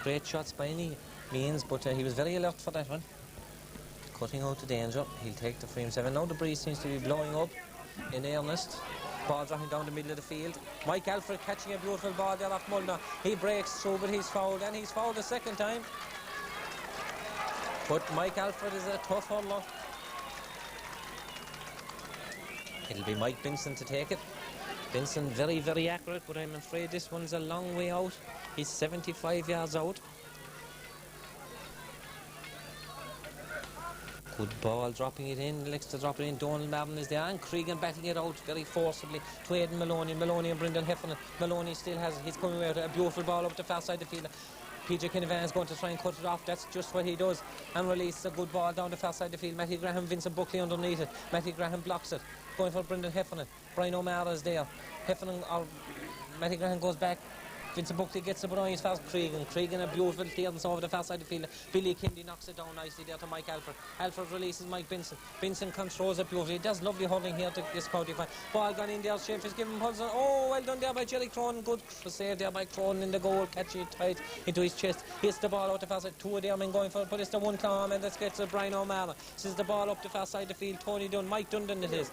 great shots by any means, but he was very alert for that one. Cutting out the danger. He'll take the free himself. And now the breeze seems to be blowing up in earnest. Ball dropping down the middle of the field. Mike Alfred catching a beautiful ball there off Mulner. He breaks through, but he's fouled, and he's fouled a second time. But Mike Alfred is a tough hurler. It'll be Mike Benson to take it. Benson very, very accurate, but I'm afraid this one's a long way out. He's 75 yards out. Good ball, dropping it in, likes to drop it in. Donald Marvin is there, and Cregan batting it out very forcibly to Aidan Maloney. Maloney and Brendan Heffernan. Maloney still has it. He's coming away with a beautiful ball up the far side of the field. PJ Kinnivan is going to try and cut it off. That's just what he does. And releases a good ball down the far side of the field. Matty Graham, Vincent Buckley underneath it. Matty Graham blocks it. Going for Brendan Heffernan. Brian O'Mara is there. Heffernan, or Matty Graham goes back. Vincent Buckley gets the ball, he's fast. Cregan a beautiful clearance over the far side of the field. Billy Kindy knocks it down nicely there to Mike Alfred. Alfred releases Mike Benson. Benson controls it beautifully. He does lovely hurling here to this county final. Ball gone in there. Sheffield giving him Hudson. Oh, well done there by Jerry Crone. Good save there by Crone in the goal, catching it tight into his chest. Hits the ball out the far side. 2 of them men going for it, but it's the one Claughaun man that gets Brian O'Mara. This is the ball up the far side of the field. Tony Dunn, Mike Dundon it is.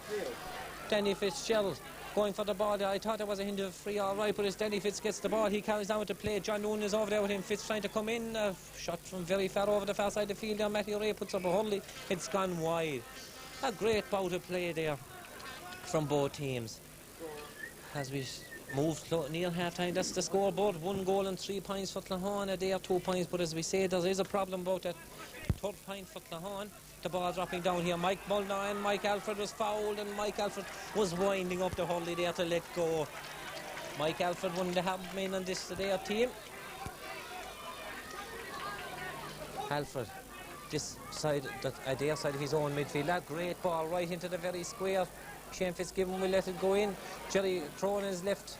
Danny Fitzgerald going for the ball there. I thought it was a hint of free, all right, but as Danny Fitz gets the ball, he carries down to play. John Noonan is over there with him. Fitz trying to come in. Shot from very far over the far side of the field there. Matthew Ray puts up a hurley. It's gone wide. A great bout of play there from both teams. As we move near half time, that's the scoreboard. 1 goal and 3 points for Claughaun. They are 2 points, but as we say, there is a problem about that 3rd point for Claughaun. The ball dropping down here. Mike Mulner and Mike Alfred was fouled, and Mike Alfred was winding up the hurley there to let go. Mike Alfred, one of the hard men on this today team. Alfred, this side, that Adare side of his own midfield. That great ball right into the very square. Shane Fitzgibbon will let it go in. Jerry Crone is left.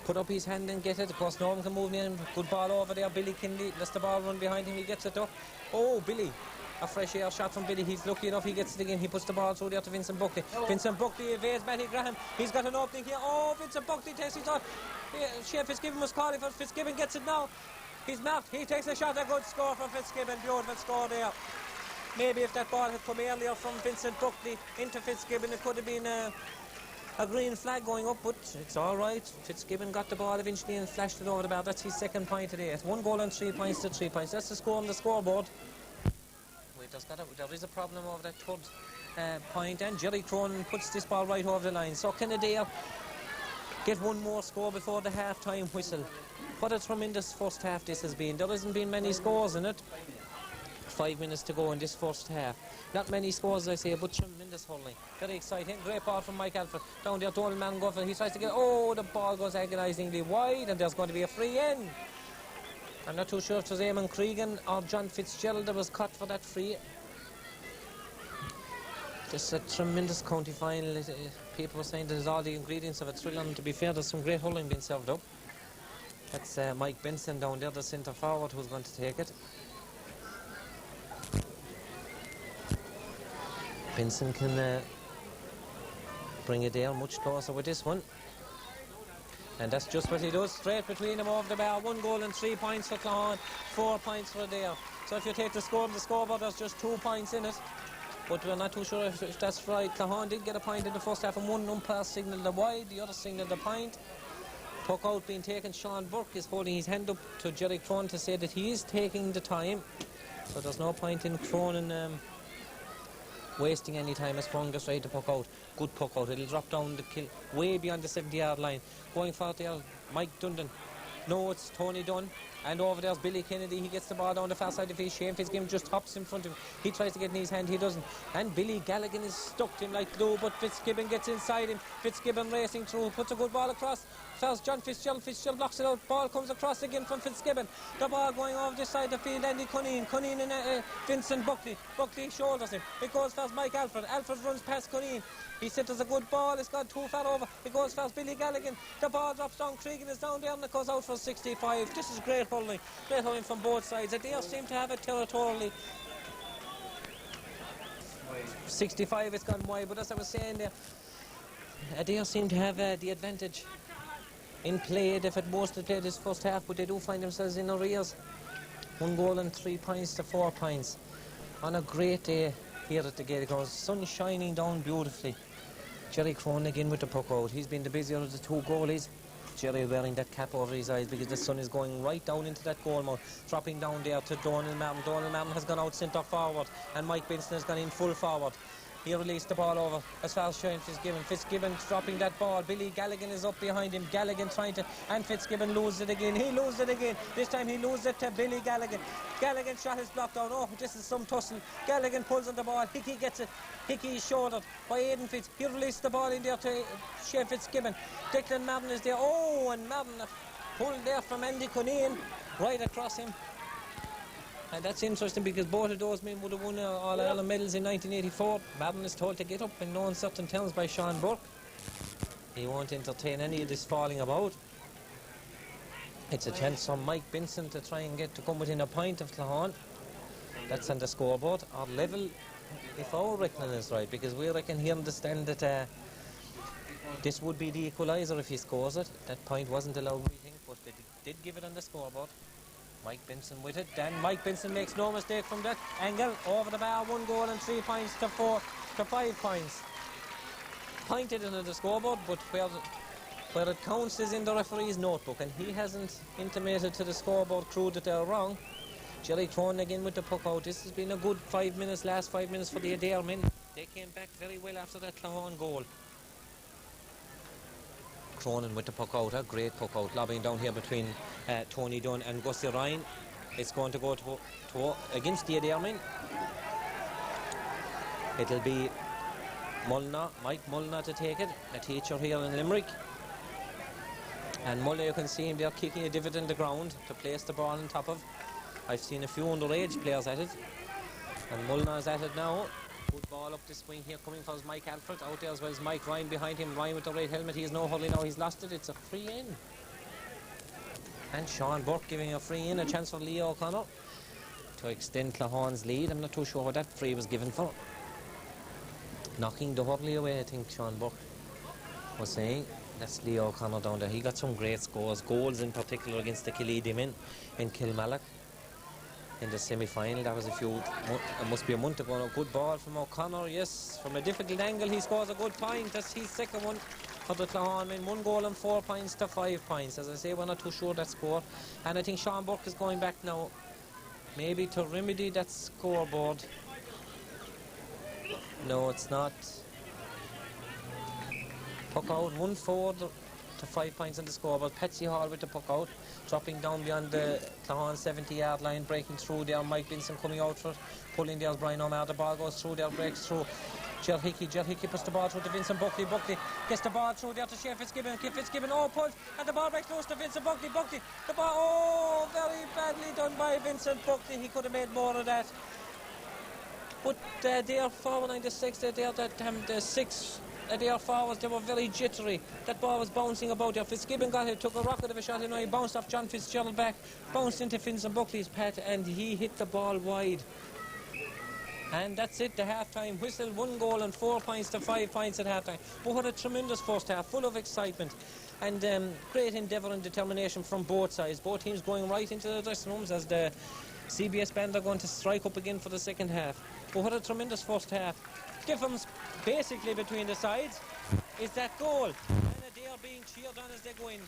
Put up his hand and get it. Of course, no one can move in. Good ball over there. Billy Kinley lets the ball run behind him. He gets it though. Oh, Billy. A fresh air shot from Billy. He's lucky enough he gets it again. He puts the ball through there to Vincent Buckley. Vincent Buckley evades Matty Graham. He's got an opening here. Oh, Vincent Buckley takes his shot. Shane Fitzgibbon was calling for Fitzgibbon. Gets it now. He's marked. He takes a shot. A good score from Fitzgibbon. Beautiful score there. Maybe if that ball had come earlier from Vincent Buckley into Fitzgibbon, it could have been a green flag going up, but it's all right. Fitzgibbon got the ball eventually and flashed it over the bar. That's his 2nd point today. It's 1 goal and 3 points to 3 points. That's the score on the scoreboard. There is a problem over that 3rd point, and Jerry Crone puts this ball right over the line. So can Adare get 1 more score before the half-time whistle? What a tremendous first half this has been. There hasn't been many scores in it. 5 minutes to go in this first half. Not many scores, I say, but tremendous hurling. Very exciting. Great ball from Mike Alfred. Down there, Donald Mann goes for it. He tries to get... Oh, the ball goes agonisingly wide, and there's going to be a free in. I'm not too sure if it was Eamon Cregan or John Fitzgerald that was cut for that free. Just a tremendous county final. People were saying there's all the ingredients of a thrill, and to be fair, there's some great hurling being served up. That's Mike Benson down there, the centre forward, who's going to take it. Benson can bring it there much closer with this one. And that's just what he does, straight between them over the bar. 1 goal and 3 points for Claughaun, 4 points for Adare. So if you take the score on the scoreboard, there's just 2 points in it. But we're not too sure if that's right. Claughaun did get a point in the first half, and one umpire signalled the wide, the other signalled the point. Puck out being taken. Sean Burke is holding his hand up to Jerry Crone to say that he is taking the time. So there's no point in Crone wasting any time as Crone gets ready to puck out. Good puck out. It'll drop down the kill way beyond the 70-yard line. Going for it there, Mike Dundon. No, it's Tony Dunn. And over there's Billy Kennedy. He gets the ball down the far side of the field. Shane Fitzgibbon just hops in front of him. He tries to get in his hand. He doesn't. And Billy Galligan is stuck to him like glue, but Fitzgibbon gets inside him. Fitzgibbon racing through. Puts a good ball across. First John Fitzgerald. Fitzgerald blocks it out. Ball comes across again from Fitzgibbon. The ball going over this side of the field. Andy Cuneen. Cuneen and Vincent Buckley. Buckley shoulders him. It goes past Mike Alfred. Alfred runs past Cuneen. He said there's a good ball. It's gone too far over. It goes past Billy Galligan. The ball drops down. Cregan is down there and it goes out for 65. This is great hurling. Great hurling from both sides. Adare seem to have it territorially. 65 it's gone wide, but as I was saying there, Adare seem to have the advantage in play. They've had most of the play this first half, but they do find themselves in arrears. 1 goal and 3 points to 4 points. On a great day here at the Gaelic, sun shining down beautifully. Jerry Claughaun again with the puck out. He's been the busier of the 2 goalies. Jerry wearing that cap over his eyes because the sun is going right down into that goal mouth. Dropping down there to Donald Martin. Donald Martin has gone out centre forward and Mike Benson has gone in full forward. He released the ball over as far as Shane Fitzgibbon. Fitzgibbon dropping that ball. Billy Gallagher is up behind him. Gallagher trying to... And Fitzgibbon loses it again. He loses it again. This time he loses it to Billy Gallagher. Gallagher's shot is blocked down. Oh, this is some tussle. Gallagher pulls on the ball. Hickey gets it. Hickey is shouldered by Aidan Fitz. He released the ball in there to Shane Fitzgibbon. Declan Martin is there. Oh, and Martin pulled there from Andy Cunane right across him. And that's interesting because both of those men would have won All-Ireland medals in 1984. Martin is told to get up in no uncertain terms by Sean Burke. He won't entertain any of this falling about. It's a chance for Mike Benson to try and get to come within a point of Claughaun. That's on the scoreboard. Our level, if our reckoning is right, because we reckon here understand that this would be the equaliser if he scores it. That point wasn't allowed, we think, but they did give it on the scoreboard. Mike Benson with it, then Mike Benson makes no mistake from that angle, over the bar, 1 goal and 3 points to 5 points. Pointed into the scoreboard, but where it counts is in the referee's notebook, and he hasn't intimated to the scoreboard crew that they're wrong. Jerry Claughaun again with the puck out. This has been a good 5 minutes, last 5 minutes for the Adare men. They came back very well after that Claughaun goal. Cronin with the puck out, a great puck out, lobbing down here between Tony Dunn and Gussie Ryan. It's going to go to against the Adare men. It'll be Mike Mullina to take it, a teacher here in Limerick. And Mullina, you can see him there kicking a divot in the ground to place the ball on top of. I've seen a few underage players at it, and Mullina is at it now. Good ball up this wing here, coming for Mike Alfred out there, as well as Mike Ryan behind him. Ryan with the red helmet, he is no hurling now, he's lost it. It's a free in. And Sean Burke giving a free in, a chance for Leo O'Connor to extend Claughaun's lead. I'm not too sure what that free was given for. Knocking the hurley away, I think Sean Burke was saying. That's Leo O'Connor down there. He got some great scores, goals in particular against the Killee men in Kilmallock in the semi-final. That was it must be a month ago. A good ball from O'Connor, yes, from a difficult angle he scores a good point. That's his second one for the Claughaun men. 1 goal and 4 points to 5 points. As I say, we're not too sure that score, and I think Sean Burke is going back now maybe to remedy that scoreboard. No, it's not. Puck out, 1-4 to 5 points on the scoreboard. Patsy Hall with the puck out, dropping down beyond the Claughaun 70-yard line, breaking through there. Mike Benson coming out for it, pulling there. Brian O'Mara, the ball goes through there, breaks through. Ger Hickey puts the ball through to Vincent Buckley. Buckley gets the ball through there to Shane Fitzgibbon. Fitzgibbon, oh, pulls, and the ball breaks close to Vincent Buckley. Buckley, the ball, oh, very badly done by Vincent Buckley. He could have made more of that. But they're forward 96, the 6 Adare forwards, they were very jittery. That ball was bouncing about there. Fitzgibbon got it, took a rocket of a shot, and he bounced off John Fitzgerald back, bounced into Vincent Buckley's pad, and he hit the ball wide. And that's it, the half-time whistle. 1 goal and 4 points to 5 points at half-time. But what a tremendous first half, full of excitement and great endeavour and determination from both sides. Both teams going right into the dressing rooms as the CBS band are going to strike up again for the second half. But what a tremendous first half. Difference basically between the sides is that goal, and they are being cheered on as they go in.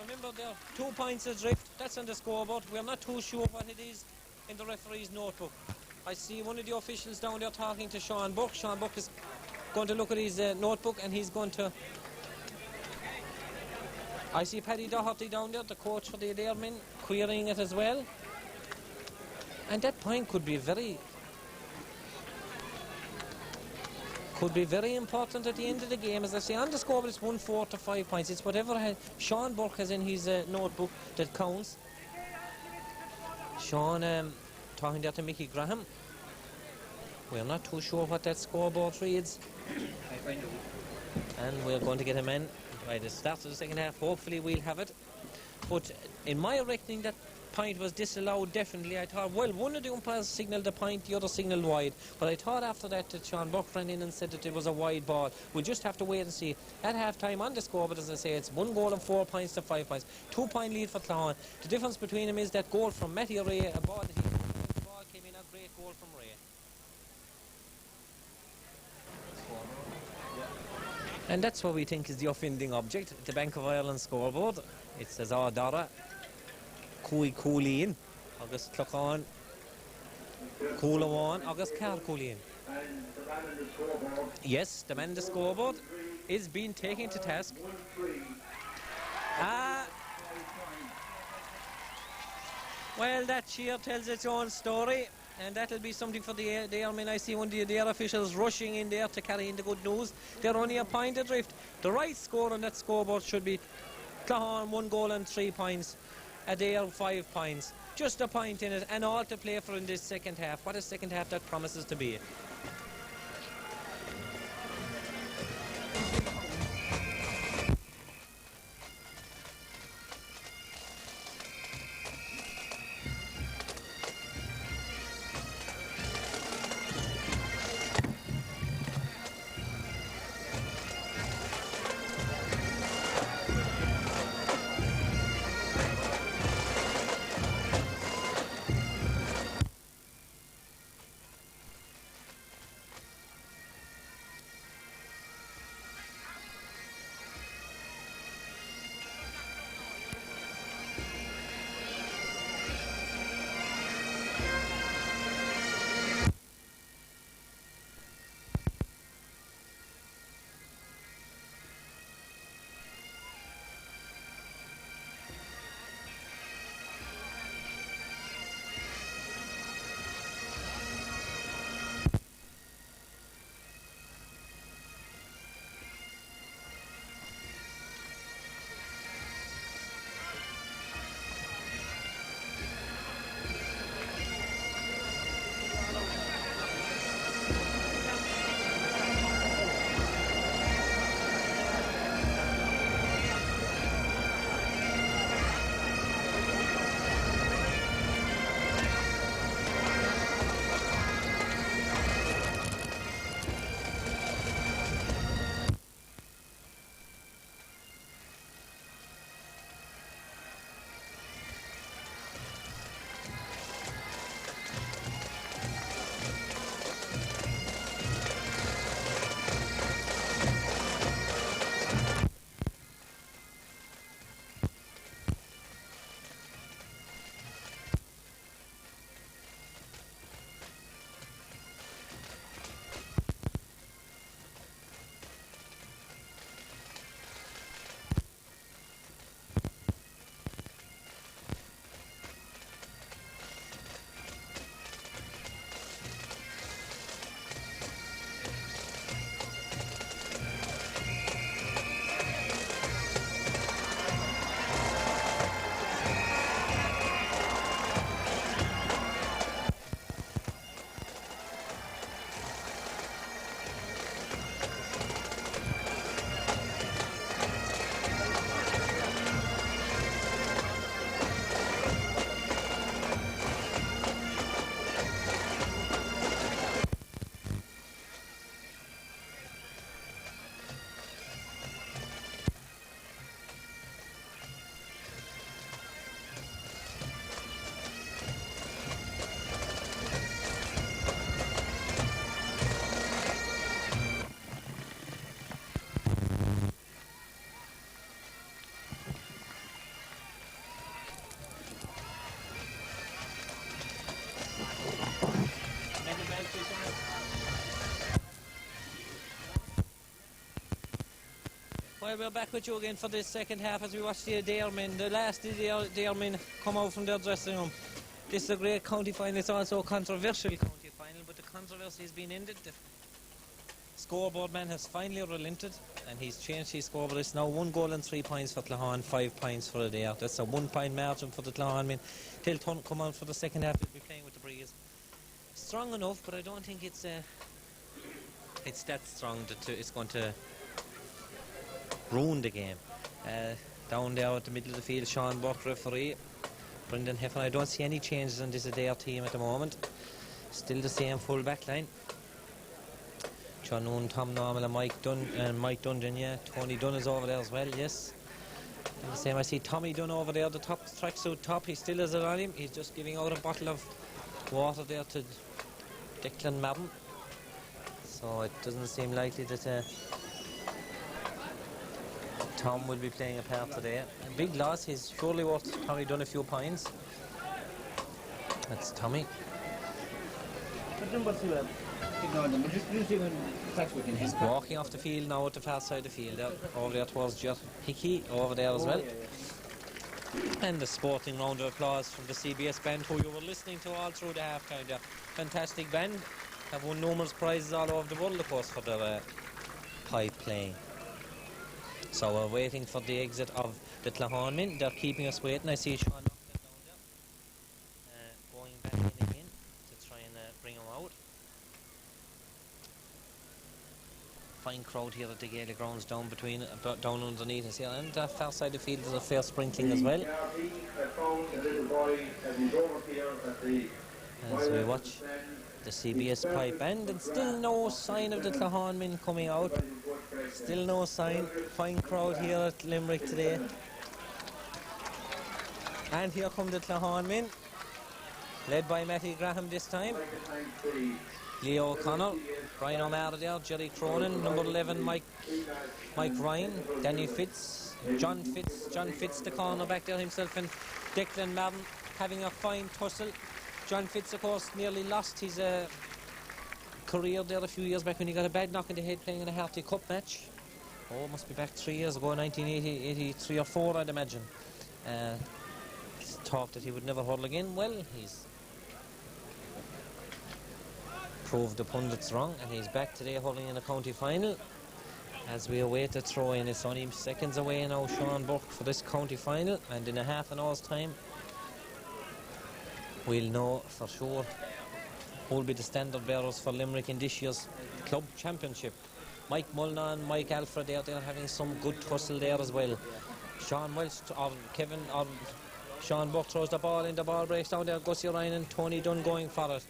Remember, there are 2 points adrift. That's on the scoreboard. We're not too sure what it is in the referee's notebook. I see one of the officials down there talking to Sean Burke. Sean Burke is going to look at his notebook, and he's going to... I see Paddy Doherty down there, the coach for the Adare men, querying it as well. And that point could be very important at the end of the game. As I say, on the scoreboard it's 1-4 to 5 points. It's whatever Sean Burke has in his notebook that counts. Sean talking there to Mickey Graham. We're not too sure what that scoreboard reads. And we're going to get a man by the start of the second half. Hopefully we'll have it. But in my reckoning, that point was disallowed, definitely. I thought, well, one of the umpires signalled the point, the other signalled wide. But I thought after that Sean Buck ran in and said that it was a wide ball. We'll just have to wait and see. At half-time on the score, but as I say, it's 1 goal and 4 points to 5 points. 2-point lead for Claughaun. The difference between them is that goal from Matty Ray, a ball that the ball came in, a great goal from Ray. And that's what we think is the offending object, the Bank of Ireland scoreboard. It says Adare, Claughaun, August Claughaun, Claughaun, August Claughaun. Yes, the man in the scoreboard is being taken to task. Well, that cheer tells its own story, and that'll be something for the airmen. I see one of the Adare officials rushing in there to carry in the good news. They're only a point adrift. The right score on that scoreboard should be Claughaun 1 goal and 3 points, Adare 5 points. Just a point in it, and all to play for in this second half. What a second half that promises to be. Well, we're back with you again for this second half as we watch the Adare men. The last Adare men come out from their dressing room. This is a great county final. It's also a controversial county final, but the controversy has been ended. The scoreboard man has finally relented, and he's changed his scoreboard. It's now 1 goal and 3 points for Claughaun, 5 points for Adare. That's a 1 point margin for the Claughaun men. Till Tunt come out for the second half, they'll be playing with the breeze. Strong enough, but I don't think it's that strong that it's going to ruin the game. Down there at the middle of the field, Sean Buck, referee, Brendan Heffernan. I don't see any changes in this Adare team at the moment. Still the same full back line. John Owen, Tom Normal and Mike Dundon, yeah. Tony Dunn is over there as well, yes. And the same, I see Tommy Dunn over there, the top tracksuit top. He still has it on him. He's just giving out a bottle of water there to Declan Madden. So it doesn't seem likely that Tom will be playing a part today. A big loss. He's surely worth Tommy Dunn a few points. That's Tommy. He's walking off the field now at the far side of the field, over there towards Jer Hickey, over there as well. And the sporting round of applause from the CBS band, who you were listening to all through the half-time there. Fantastic band. Have won numerous prizes all over the world, of course, for their pipe playing. So we're waiting for the exit of the Claughaun men. They're keeping us waiting. I see Sean down there, going back in again to try and bring him out. Fine crowd here at the Gaelic grounds down underneath us here, and that far side of the field there's a fair sprinkling as well. As we watch the CBS pipe band, and still no sign of the Claughaun men coming out. Still no sign. Fine crowd here at Limerick today. And here come the Claughaun men, led by Matty Graham this time. Leo O'Connor, Brian O'Mara there, Jerry Cronin, number 11 Mike Ryan, Danny Fitz, John Fitz the corner back there himself, and Declan Madden having a fine tussle. John Fitz, of course, nearly lost his career there a few years back when he got a bad knock in the head playing in a Harty Cup match. Oh, it must be back 3 years ago, 1983 or 4, I'd imagine. Thought that he would never hurl again. Well, he's proved the pundits wrong, and he's back today hurling in a county final. As we await the throw-in, it's only seconds away now, Sean Burke, for this county final, and in a half an hour's time we'll know for sure who will be the standard bearers for Limerick in this year's club championship. Mike Mulna and Mike Alfred they're having some good tussle there as well. Sean Welch or Sean Burke throws the ball in, the ball breaks down there. Gussie Ryan and Tony Dunn going for it.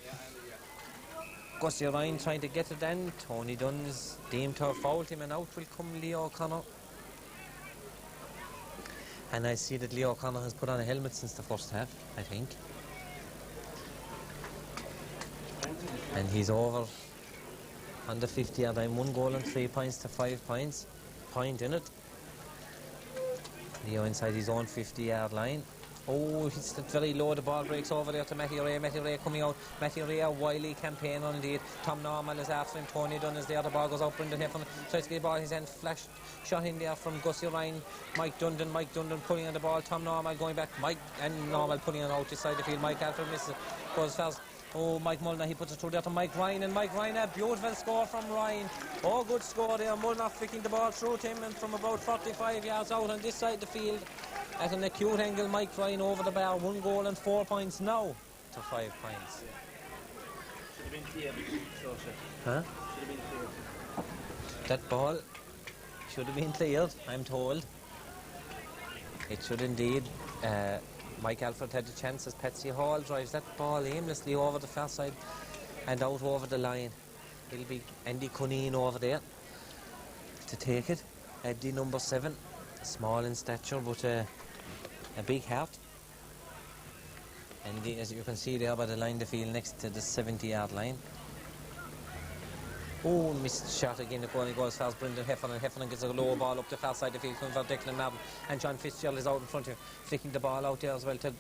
Gussie Ryan trying to get it in. Tony Dunn is deemed to have fouled him, and out will come Leo O'Connor. And I see that Leo O'Connor has put on a helmet since the first half, I think. And he's over on the 50-yard line. 1 goal and 3 points to 5 points. Point in it. Leo inside his own 50-yard line. Oh, it's very low. The ball breaks over there to Matty Ray. Matty Ray coming out. Matty Ray, a wily campaigner indeed. Tom Normal is after him. Tony Dunn is there. The ball goes out. Brendan Heffernan tries to get the ball in his hand. Flash shot in there from Gussie Ryan. Mike Dundon pulling on the ball. Tom Normal going back. Mike and Normal pulling on out this side of the field. Mike Alfred misses. Goes fast. Oh, Mike Mulner, he puts it through there to Mike Ryan, and Mike Ryan, a beautiful score from Ryan. Oh, good score there. Mulner flicking the ball through to him, and from about 45 yards out on this side of the field, at an acute angle, Mike Ryan over the bar. 1 goal and 4 points now to 5 points. Should have been cleared. Huh? Should have been cleared. That ball should have been cleared, I'm told. It should indeed. Mike Alfred had the chance as Patsy Hall drives that ball aimlessly over the far side and out over the line. It'll be Andy Cunneen over there to take it. Eddie number 7, small in stature but a big heart. And as you can see there by the line, the field next to the 70-yard line. Oh, missed shot again. The corner goes fast. Brendan Heffernan. Heffernan gets a low ball up the far side of the field. Comes out Declan Madden. And John Fitzgerald is out in front of him, flicking the ball out there as well to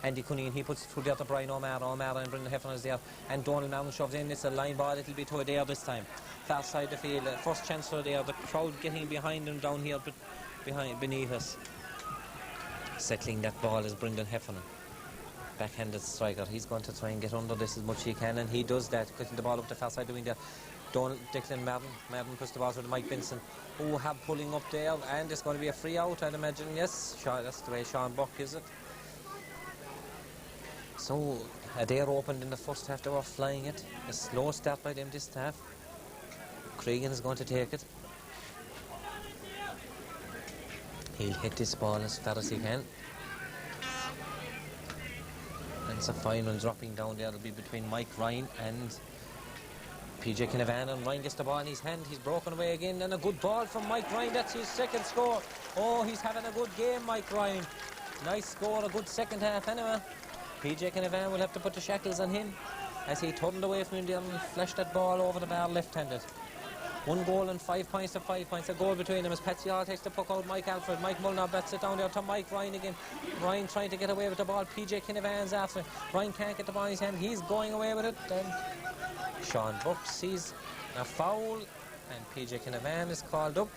Andy Cunneen. He puts it through there to Brian O'Mara. O'Mara and Brendan Heffernan is there. And Donald Madden shoves in. It's a line ball. It'll be to Adare this time. Far side of the field. First chance for Adare. The crowd getting behind him down here beneath us. Settling that ball is Brendan Heffernan. Backhanded striker. He's going to try and get under this as much as he can, and he does that, getting the ball up the far side doing that. Declan Madden puts the ball to Mike Benson. Oh, Hab pulling up there, and it's going to be a free out, I'd imagine. Yes, that's the way Sean Buck is it. So Adare opened in the first half. They were flying it. A slow start by them this half. Cregan is going to take it. He'll hit this ball as far as he can. And it's a final dropping down there. It'll be between Mike Ryan and PJ Kinavan, and Ryan gets the ball in his hand. He's broken away again, and a good ball from Mike Ryan. That's his second score. Oh, he's having a good game, Mike Ryan. Nice score, a good second half anyway. PJ Kinavan will have to put the shackles on him as he turned away from him there and flashed that ball over the bar left-handed. 1 goal and 5 points to 5 points. A goal between them as Patsy Hall takes the puck out. Mike Alfred. Mike Mulliner bats it down there to Mike Ryan again. Ryan trying to get away with the ball. PJ Kinavan's after. Ryan can't get the ball in his hand. He's going away with it. Then Sean Buck sees a foul and PJ Kinavan is called up.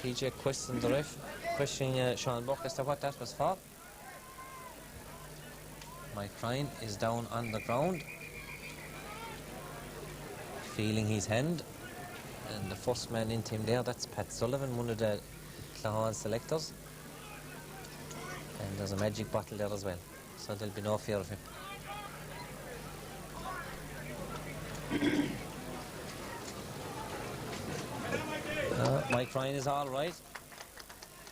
PJ questioned the ref, questioning Sean Buck as to what that was for. Mike Ryan is down on the ground, feeling his hand, and the first man into him there, that's Pat Sullivan, one of the Claughaun selectors, and there's a magic bottle there as well, so there'll be no fear of him. Mike Ryan is all right.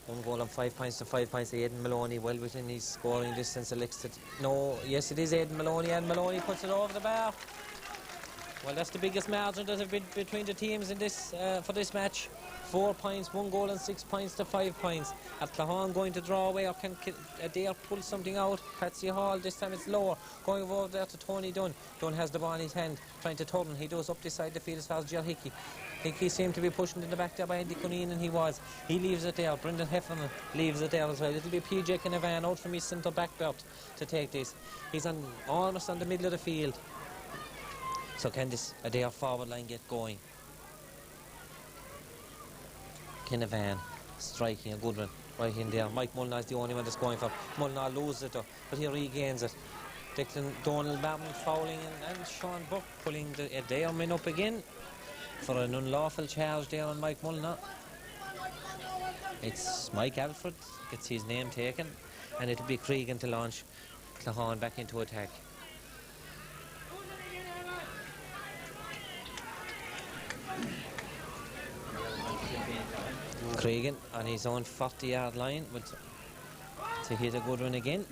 1 goal and 5 points to 5 points. Aidan Maloney well within his scoring distance. Yes, it is Aidan Maloney, and Maloney puts it over the bar. Well, that's the biggest margin that have been between the teams in this for this match. 4 points, 1 goal and 6 points to 5 points. At Claughaun going to draw away, or can Adare pull something out? Patsy Hall, this time it's lower. Going over there to Tony Dunn. Dunn has the ball in his hand, trying to turn. He does up this side of the field as far as Ger Hickey. Hickey seemed to be pushing in the back there by Andy Cuneen, and he was. He leaves it there. Brendan Heffernan leaves it there as well. It'll be PJ Kinavan out from his centre back belt to take this. He's almost on the middle of the field. So can this Adare forward line get going? Kinavan striking a good one right in there. Mike Mulliner is the only one that's going for. Mulliner loses it though, but he regains it. Declan Donald Martin fouling, and Sean Buck pulling the Adare men up again for an unlawful charge there on Mike Mulliner. It's Mike Alfred gets his name taken, and it'll be Cregan to launch Claughaun back into attack. Cregan on his own 40-yard line to hit a good one again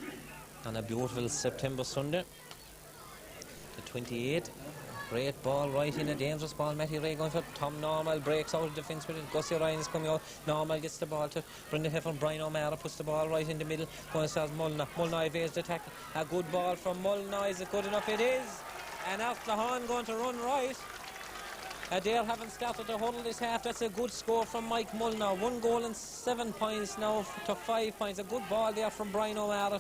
on a beautiful September Sunday. The 28. Great ball right in, a dangerous ball. Matty Ray going for it. Tom Normal breaks out of defence with it. Gussie Ryan is coming out. Normal gets the ball to Brendan Heffernan. Brian O'Mara puts the ball right in the middle. Going to Mulliner. Mulliner evades the tackle. A good ball from Mulliner. Is it good enough? It is. And out Claughaun going to run right. Adare haven't started to huddle this half. That's a good score from Mike Mulliner. 1 goal and 7 points now to 5 points. A good ball there from Brian O'Mara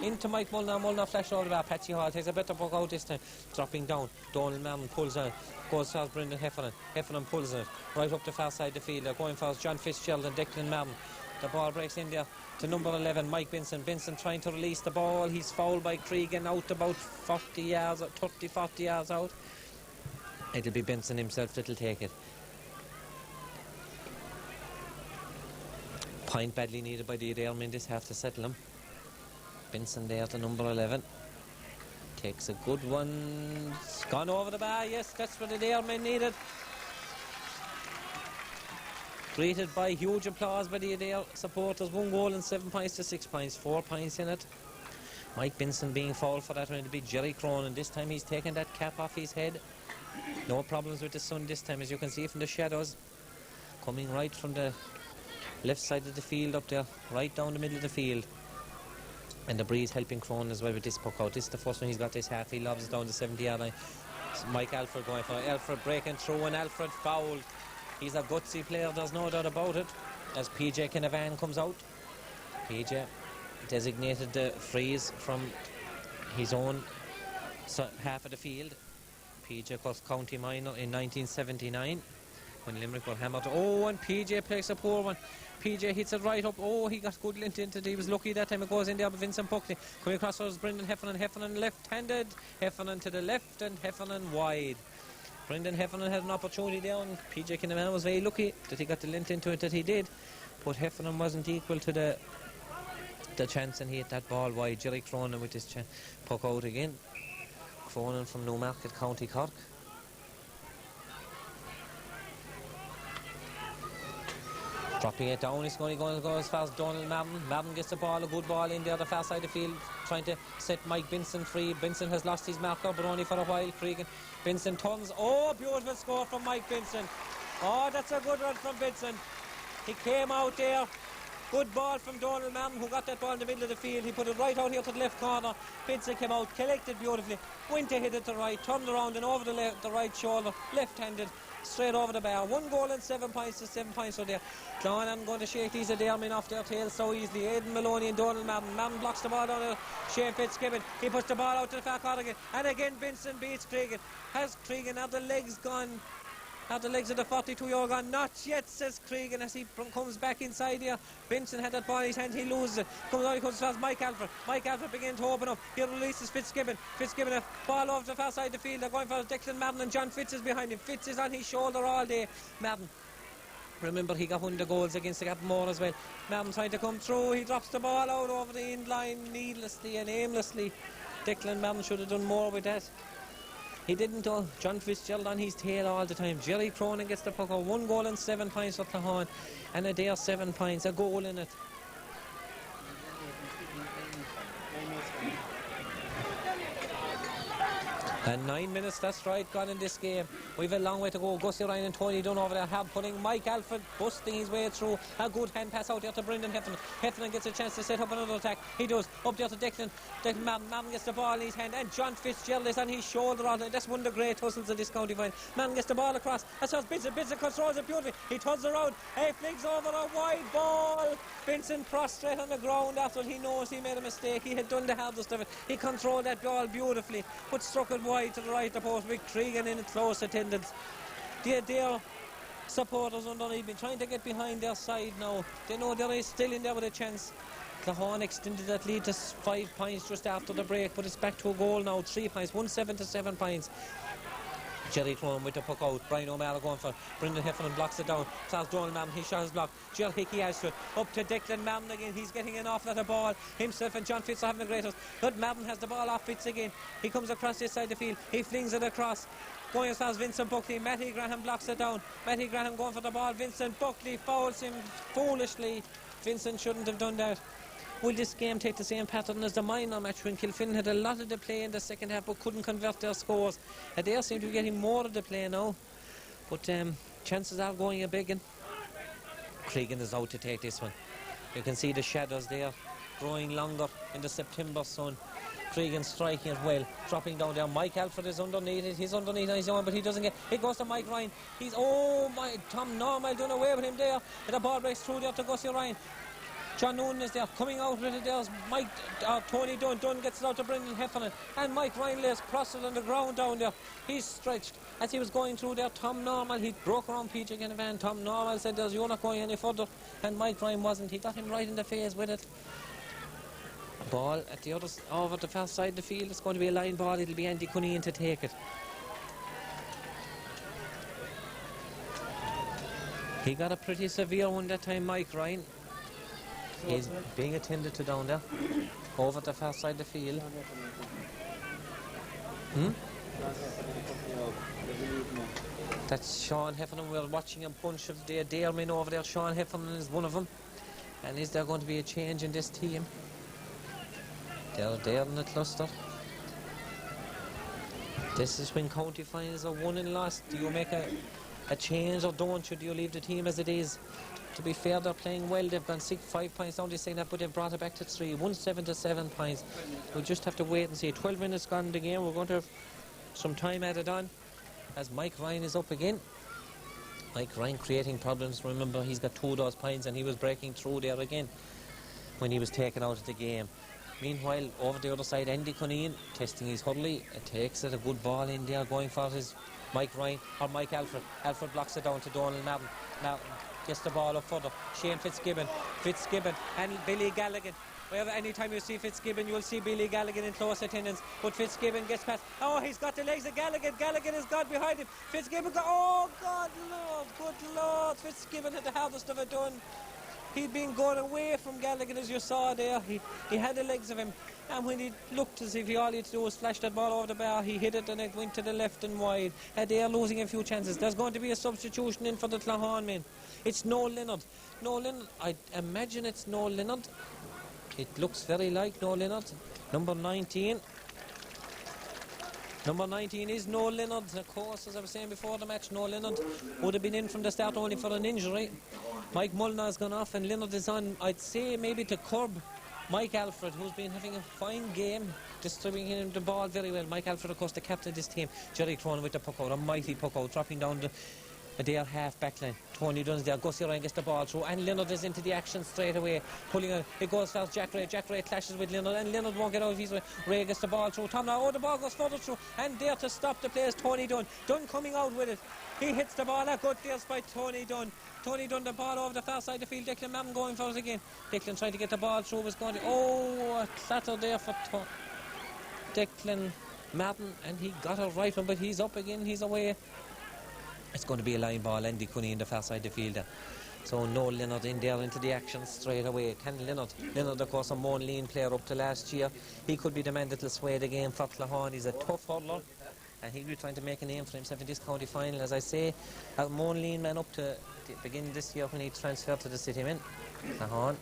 into Mike Mulliner. Mulliner flashed over the bar. Patsy Hall takes a better puck out this time. Dropping down. Donald Martin pulls on. Goes towards Brendan Heffernan. Heffernan pulls it right up the far side of the field. They're going for John Fitzgerald and Declan Martin. The ball breaks in there to number 11, Mike Benson. Benson trying to release the ball. He's fouled by Cregan out about 40 yards, 30-40 yards out. It'll be Benson himself that'll take it. Point badly needed by the Adare men this half to settle him. Benson there to number 11. Takes a good one. It's gone over the bar. Yes, that's what the Adare men needed. Greeted by huge applause by the Adare supporters. 1 goal and 7 points to 6 points. 4 points in it. Mike Benson being fouled for that one. It'll be Jerry Cronin. This time he's taken that cap off his head. No problems with the sun this time, as you can see from the shadows. Coming right from the left side of the field up there, right down the middle of the field. And the breeze helping Cronin as well with this puck out. This is the first one he's got this half. He lobs it down the 70-yard line. Mike Alfred going for it. Alfred breaking through, and Alfred fouled. He's a gutsy player, there's no doubt about it. As PJ Kinavan comes out. PJ designated the freeze from his own half of the field. PJ was county minor in 1979 when Limerick were hammered. Oh, and PJ plays a poor one. PJ hits it right up. Oh, he got good lint into it. He was lucky that time. It goes in there by Vincent Buckley. Coming across was Brendan Heffernan. Heffernan left-handed. Heffernan to the left and Heffernan wide. Brendan Heffernan had an opportunity there, and PJ Kinavan was very lucky that he got the lint into it that he did. But Heffernan wasn't equal to the chance, and he hit that ball wide. Jerry Cronin with his puck out again. Cronin from Newmarket, County Cork. Dropping it down, it's going to go as far as Donald Madden. Madden gets the ball, a good ball in there, the far side of the field, trying to set Mike Benson free. Benson has lost his marker, but only for a while. Cregan, Benson turns. Oh, beautiful score from Mike Benson. Oh, that's a good run from Benson. He came out there. Good ball from Donald Madden, who got that ball in the middle of the field. He put it right out here to the left corner. Benson came out, collected beautifully, went to hit it to the right, turned around and over the right shoulder, left-handed, straight over the bar. 1 goal and 7 points to 7 points for there. Claughaun going to shake these Adare men off their tails so easily. Aidan Maloney and Donald Madden. Madden blocks the ball down there. Shane Fitzgibbon. He puts the ball out to the far corner again. And again Benson beats Cregan. Has Cregan, have the legs gone? Have the legs of the 42-year-old gone? Not yet, says Cregan as he comes back inside here. Benson had that ball in his hand, he loses it. Comes out, he comes fast, Mike Alford. Mike Alford begins to open up. He releases Fitzgibbon. Fitzgibbon, a ball over the far side of the field. They're going for Declan Madden and John Fitz is behind him. Fitz is on his shoulder all day. Madden. Remember, he got one of the goals against the Captain as well. Madden trying to come through. He drops the ball out over the end line needlessly and aimlessly. Declan Madden should have done more with that. He didn't though. John Fitzgerald on his tail all the time. Jerry Cronin gets the puck out. 1 goal and 7 points for Claughaun. And Adare 7 points. A goal in it. And 9 minutes, that's right, gone in this game. We've a long way to go. Gussie Ryan and Tony Dunn over there, hard putting. Mike Alford busting his way through. A good hand pass out there to Brendan Heffernan. Heffernan gets a chance to set up another attack. He does. Up there to Declan. Declan Madden gets the ball in his hand. And John Fitzgerald is on his shoulder. That's one of the great hustles of this county final. Madden gets the ball across. That's how Benson controls it beautifully. He turns around. He flings over a wide ball. Benson prostrate on the ground after he knows he made a mistake. He had done the hardest of it. He controlled that ball beautifully, but struck it wide to the right of the post with Cregan in close attendance. Their supporters underneath been trying to get behind their side now. They know they're still in there with a chance. Claughaun extended that lead to 5 points just after the break, but it's back to a goal now. 3 points, 1-7 to 7 points. Jerry Cronin with the puck out. Brian O'Malley going for Brendan Heffernan, blocks it down. Charles Donald Madden, he shot his block. Jill Hickey has to it. Up to Declan Madden again. He's getting an awful lot of ball. Himself and John Fitz are having the greatest. But Madden has the ball off Fitz again. He comes across this side of the field. He flings it across. Going as far as Vincent Buckley. Matty Graham blocks it down. Matty Graham going for the ball. Vincent Buckley fouls him foolishly. Vincent shouldn't have done that. Will this game take the same pattern as the minor match when Kilfin had a lot of the play in the second half but couldn't convert their scores? They seem to be getting more of the play now, but chances are going a big one. Cregan is out to take this one. You can see the shadows there growing longer in the September sun. Cregan striking it well, dropping down there. Mike Alford is underneath it. He's underneath on his own, but he doesn't get. It goes to Mike Ryan. He's Tom Normal done away with him there. And the ball breaks through there to Gussie Ryan. John Noonan is there, coming out with it. There's Tony Dunn. Dunn gets it out to Brendan Heffernan. And Mike Ryan lays prostrate on the ground down there. He's stretched. As he was going through there, Tom Normal, he broke around PJ Canavan. Tom Normal said, "You're not going any further." And Mike Ryan wasn't. He got him right in the face with it. Ball at the other, over the far side of the field. It's going to be a line ball. It'll be Andy Cunningham to take it. He got a pretty severe one that time, Mike Ryan. He's being attended to down there, over the far side of the field. That's Sean Heffernan. We're watching a bunch of the Adare men over there. Sean Heffernan is one of them. And is there going to be a change in this team? They're there in the cluster. This is when county finals are won and lost. Do you make a change or don't you? Do you leave the team as it is? To be fair, they're playing well. They've gone 5 points down this second half, but they've brought it back to 3. 1-7 to 7 points. We'll just have to wait and see. 12 minutes gone in the game. We're going to have some time added on as Mike Ryan is up again. Mike Ryan creating problems. Remember, he's got 2 of those points and he was breaking through there again when he was taken out of the game. Meanwhile, over the other side, Andy Cunningham testing his Hurley. It takes it, a good ball in there, going for his Mike Ryan or Mike Alford. Alford blocks it down to Donald Madden. Now gets the ball up further. Shane Fitzgibbon and Billy Galligan. Wherever, anytime you see Fitzgibbon, you'll see Billy Galligan in close attendance. But Fitzgibbon gets past. Oh, he's got the legs of Galligan. Galligan has got behind him. Fitzgibbon oh, God, Lord, good Lord. Fitzgibbon had the hardest of it done. He'd been going away from Galligan, as you saw there. He had the legs of him. And when he looked as if all he had to do was flash that ball over the bar, he hit it and it went to the left and wide. They are losing a few chances. There's going to be a substitution in for the Claughaun men. It's Noel Leonard. Noel Leonard, I imagine it's Noel Leonard. It looks very like Noel Leonard. Number 19. Number 19 is Noel Leonard. Of course, as I was saying before the match, Noel Leonard would have been in from the start only for an injury. Mike Molnar's gone off and Leonard is on, I'd say, maybe to curb Mike Alfred, who's been having a fine game, distributing him the ball very well. Mike Alfred, of course, the captain of this team. Jerry Cronin with the puck out, a mighty puck out, dropping down the Adare half back line. Tony Dunn's there, Gussie Ryan gets the ball through, and Leonard is into the action straight away, pulling on. It goes fast, Jack Ray clashes with Leonard, and Leonard won't get out of his way. Ray gets the ball through, Tom now, the ball goes further through, and there to stop the play is Tony Dunn. Dunn coming out with it. He hits the ball, a good clears by Tony Dunn. Tony Dunn, the ball over the far side of the field. Declan Martin going for it again. Declan trying to get the ball through, was going to, a clatter there for Declan Martin, and he got it right one, but he's up again, he's away. It's going to be a line ball, Andy Cooney in the far side of the field there. So Noel Leonard in there into the action straight away. Can Leonard, of course, a Moonleen player up to last year. He could be the man that will sway the game for Claughaun. He's a tough hurler, and he'll be trying to make a name for himself in this county final. As I say, a Moonleen man up to the beginning this year when he transferred to the city men. Claughaun.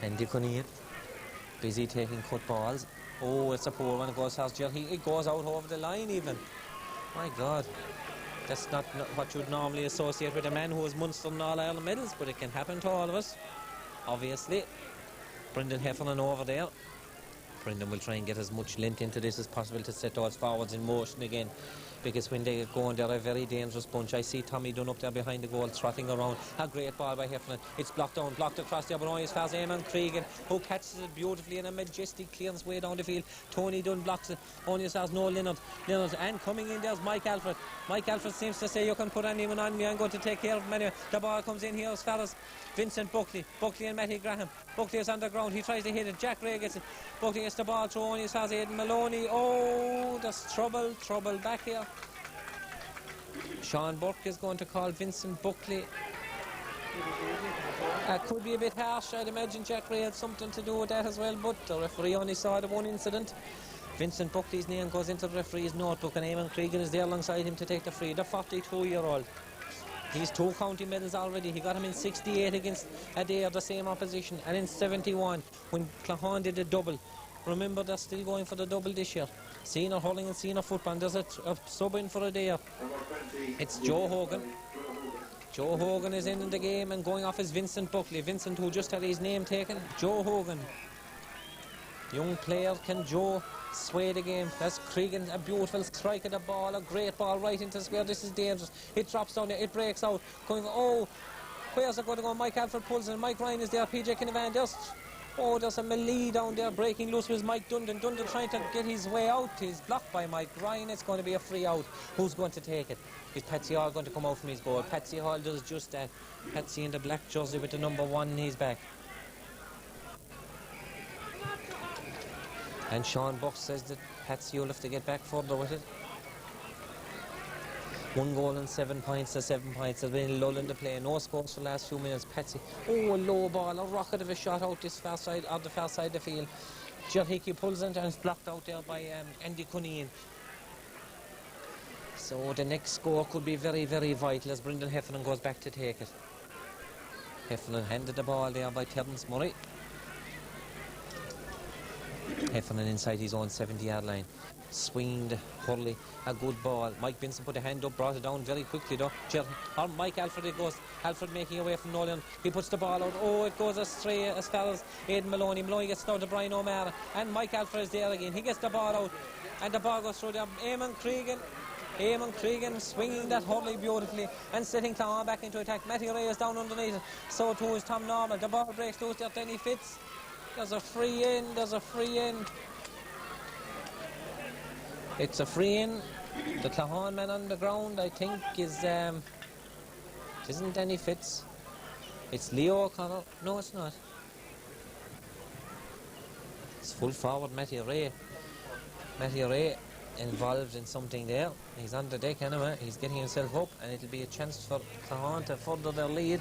Andy Cooney busy taking cut balls. Oh, it's a poor one. It goes past Jerry. It goes out over the line even. My God. That's not what you'd normally associate with a man who has Munster and All-Ireland medals, but it can happen to all of us, obviously. Brendan Heffernan over there. Brendan will try and get as much length into this as possible to set those forwards in motion again, because when they get going, they're a very dangerous bunch. I see Tommy Dunn up there behind the goal, trotting around. A great ball by Heffernan. It's blocked down, blocked across there, but only as far as Eamon Cregan, who catches it beautifully in a majestic clearance way down the field. Tony Dunn blocks it, only as far as Noel Leonard, and coming in there's Mike Alfred. Mike Alfred seems to say, you can put anyone on me, I'm going to take care of him anyway. The ball comes in here as far as Vincent Buckley and Matty Graham. Buckley is on the ground, he tries to hit it, Jack Ray gets it. Buckley gets the ball through, only as far as Aidan Maloney. Oh, there's trouble back here. Sean Burke is going to call Vincent Buckley. Could be a bit harsh. I'd imagine Jack Ray had something to do with that as well, but the referee only saw the one incident. Vincent Buckley's name goes into the referee's notebook, and Eamon Cregan is there alongside him to take the free. The 42-year-old. He's 2 county medals already. He got him in 68 against Adare, the same opposition, and in 71 when Claughaun did a double. Remember, they're still going for the double this year. Senior hurling and senior football. There's a sub in for Adare. It's Joe Hogan. Joe Hogan is in the game, and going off is Vincent Buckley. Vincent, who just had his name taken. Joe Hogan. Young player, can Joe sway the game? That's Cregan, a beautiful strike of the ball, a great ball right into the square. This is dangerous. It drops down there, it breaks out. Going, where's it going to go? Mike Alfred pulls in, Mike Ryan is there, PJ Kinavan just. There's a melee down there, breaking loose with Mike Dundon. Dundon trying to get his way out. He's blocked by Mike Ryan. It's going to be a free out. Who's going to take it? Is Patsy Hall going to come out from his goal? Patsy Hall does just that. Patsy in the black jersey with the number 1 in his back. And Sean Buck says that Patsy will have to get back further with it. 1 goal and 7 points to 7 points. There's been a lull in the play. No scores for the last few minutes. Patsy. A low ball. A rocket of a shot out this far side, on the far side of the field. Hickey pulls it and it's blocked out there by Andy Cooney. So the next score could be very, very vital as Brendan Heffernan goes back to take it. Heffernan handed the ball there by Terence Murray. Heffernan inside his own 70-yard line. Swinged Hurley, a good ball. Mike Benson put a hand up, brought it down very quickly though. Mike Alfred, it goes. Alfred making away from Nolan. He puts the ball out. It goes astray as far as Aidan Maloney. Maloney gets down to Brian O'Mara, and Mike Alfred is there again. He gets the ball out, and the ball goes through there. Eamon Cregan swinging that Hurley beautifully and setting Claughaun back into attack. Matty Ray is down underneath it. So too is Tom Norman. The ball breaks loose there, then he fits. There's a free in. It's a free in. The Claughaun man on the ground, I think, is isn't any Fitz. It's Leo O'Connor. No, it's not. It's full forward Matty Ray. Matty Ray involved in something there. He's on the deck anyway. He's getting himself up, and it'll be a chance for Claughaun to further their lead.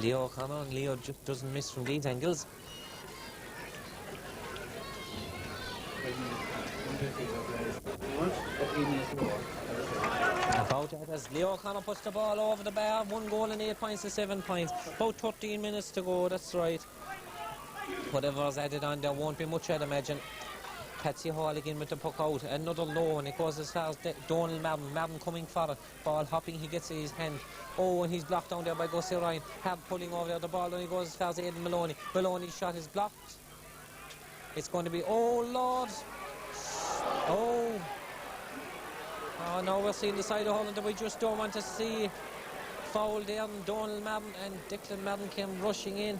Leo O'Connor, and Leo just doesn't miss from these angles. About that as Leo O'Connor puts the ball over the bar. 1 goal and 8 points to 7 points. About 13 minutes to go, that's right. Whatever's added on, there won't be much, I'd imagine. Patsy Hall again with the puck out. Another low, and it goes as far as Donald Madden. Madden coming for it. Ball hopping, he gets it in his hand. Oh, and he's blocked down there by Gussie Ryan. Hard pulling over there. The ball only goes as far as Aidan Maloney. Maloney's shot is blocked. It's going to be, oh Lord. Oh. Oh, now we're seeing the side of Holland that we just don't want to see. Foul there, and Donald Madden and Declan Madden came rushing in.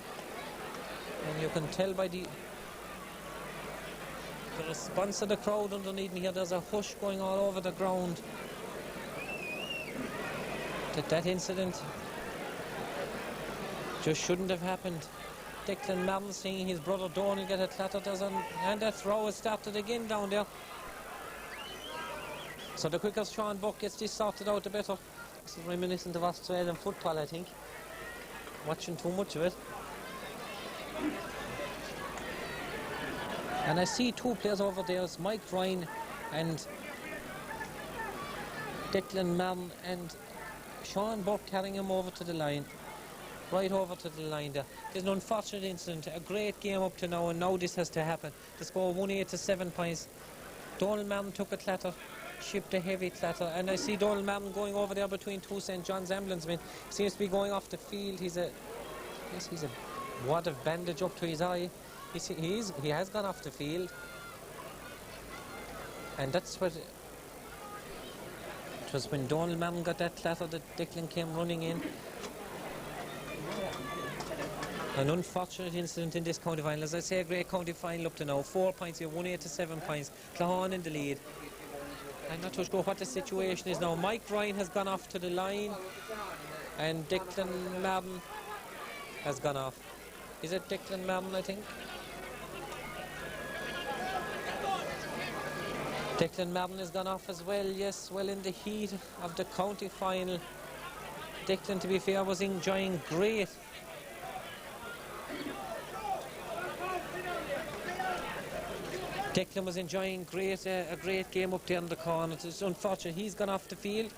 And you can tell by the response of the crowd underneath me here, there's a hush going all over the ground. That incident just shouldn't have happened. Declan Madden seeing his brother Donald get a clatter, and that throw has started again down there. So the quicker Sean Buck gets this sorted out, the better. This is reminiscent of Australian football, I think. Watching too much of it. And I see two players over there, it's Mike Ryan and Declan Madden, and Sean Buck carrying him over to the line. Right over to the line there. There's an unfortunate incident, a great game up to now, and now this has to happen. The score 1-8 to 7 points. Donald Madden took a clatter, shipped a heavy clatter, and I see Donald Madden going over there between two St. John's ambulance men. Seems to be going off the field. He's a wad of bandage up to his eye. He has gone off the field, and that's what it was when Donald Madden got that clatter that Declan came running in. An unfortunate incident in this county final. As I say, a great county final up to now. 4 points here, 1-8 to 7 points. Claughaun in the lead. I'm not too sure what the situation is now. Mike Ryan has gone off to the line, and Declan Madden has gone off. Is it Declan Madden, I think? Declan Madden has gone off as well, yes, well in the heat of the county final. Declan, to be fair, was enjoying great. Declan was enjoying a great game up there in the corner. It's unfortunate he's gone off the field.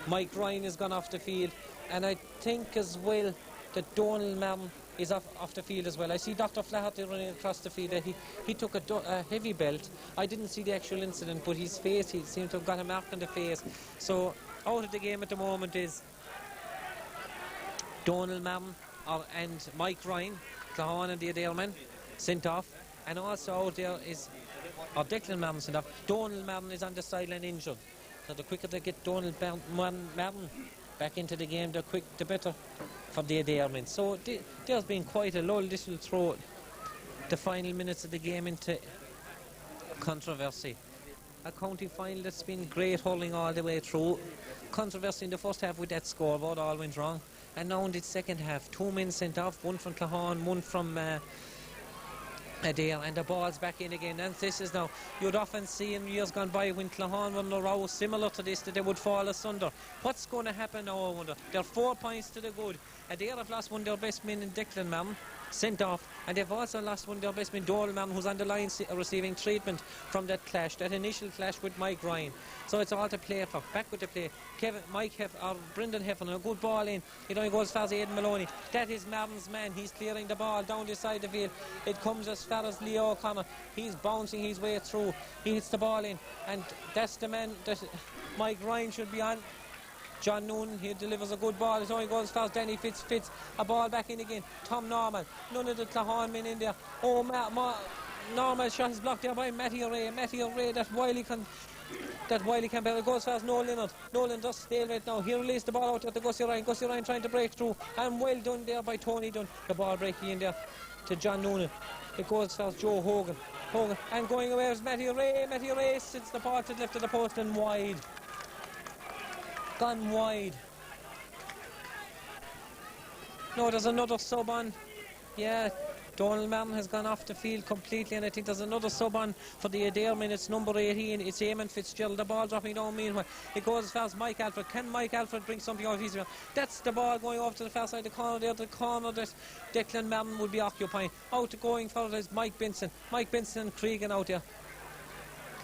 Mike Ryan has gone off the field, and I think as well that Donald Madden is off the field as well. I see Dr. Flaherty running across the field. He took a heavy belt. I didn't see the actual incident, but his face, he seemed to have got a mark on the face. So out of the game at the moment is Donald Madden and Mike Ryan, Claughaun and the Adare men, sent off. And also out there is Declan Madden sent off. Donald Madden is on the sideline injured. So the quicker they get Donald Madden back into the game, the better for the Adare men. So there's been quite a lull. This will throw the final minutes of the game into controversy. A county final that's been great hurling all the way through. Controversy in the first half with that scoreboard, all went wrong. And now in the second half, 2 men sent off, one from Claughaun, one from Adare, and the ball's back in again. And this is now, you'd often see in years gone by when Claughaun won a row similar to this, that they would fall asunder. What's going to happen now, I wonder? They're 4 points to the good. Adare have lost one of their best men in Declan Madden, sent off, and they've also lost one of their best men, Donald Madden, who's on the line receiving treatment from that clash, that initial clash with Mike Ryan. So it's all to play for. Back with the play. Brendan Heffernan, a good ball in. It only goes as far as Aidan Maloney. That is Madden's man. He's clearing the ball down the side of the field. It comes as far as Leo O'Connor. He's bouncing his way through. He hits the ball in, and that's the man that Mike Ryan should be on. John Noonan, he delivers a good ball. It only goes as far as Danny Fitz. A ball back in again. Tom Norman. None of the Claughaun men in there. Oh, Norman shot is blocked there by Matty Ray. That Wiley campaign. It goes as far as Noel Leonard. Nolan does stalemate now. He released the ball out to Gussie Ryan. Gussie Ryan trying to break through. And well done there by Tony Dunn. The ball breaking in there to John Noonan. It goes as far as Joe Hogan. And going away is Matty Ray sits the ball to the left of the post and wide. Gone wide. No, there's another sub on. Yeah, Donald Madden has gone off the field completely, and I think there's another sub on for the Adare men. It's number 18. It's Eamon Fitzgerald. The ball dropping down meanwhile. It goes as far as Mike Alfred. Can Mike Alfred bring something out of his field? That's the ball going off to the far side of the corner there. The corner that Declan Madden would be occupying. Out going forward is Mike Benson. And Cregan out there.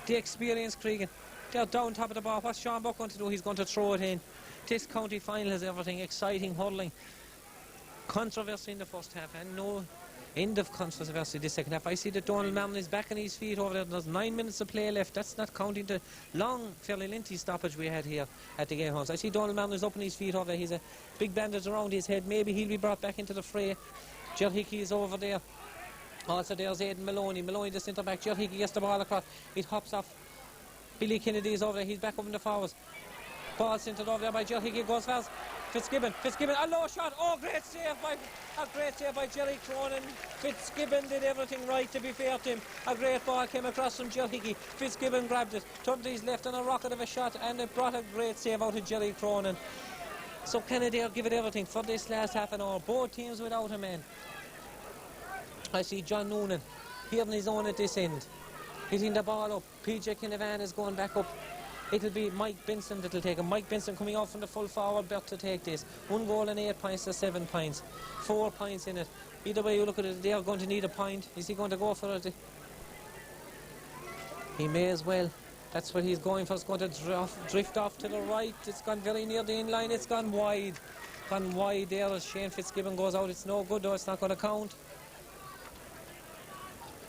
The experienced Cregan. They're down top of the ball. What's Sean Buck going to do? He's going to throw it in. This county final has everything. Exciting hurling. Controversy in the first half and no end of controversy this second half. I see that Donald Martin is back on his feet over there. There's 9 minutes of play left. That's not counting the long, fairly lengthy stoppage we had here at the gatehouse. I see Donald Martin is up on his feet over there. He's a big bandage around his head. Maybe he'll be brought back into the fray. Ger Hickey is over there. Also there's Aidan Maloney. Maloney the centre back. Ger Hickey gets the ball across. It hops off. Billy Kennedy is over there. He's back up in the forwards. Ball centred over there by Ger Hickey. Goes fast. Fitzgibbon, a low shot. Oh, great save by Jerry Cronin. Fitzgibbon did everything right, to be fair to him. A great ball came across from Ger Hickey. Fitzgibbon grabbed it, turned to his left on a rocket of a shot, and it brought a great save out of Jerry Cronin. So Kennedy give it everything for this last half an hour. Both teams without a man. I see John Noonan here on his own at this end, hitting the ball up. PJ Kinnevan is going back up. It'll be Mike Benson that'll take him. Mike Benson coming out from the full forward berth to take this. 1 goal and 8 points to 7 points. 4 points in it. Either way you look at it, they are going to need a point. Is he going to go for it? He may as well. That's what he's going for. It's going to drift off to the right. It's gone very near the in line. It's gone wide. Gone wide there as Shane Fitzgibbon goes out. It's no good though. It's not going to count.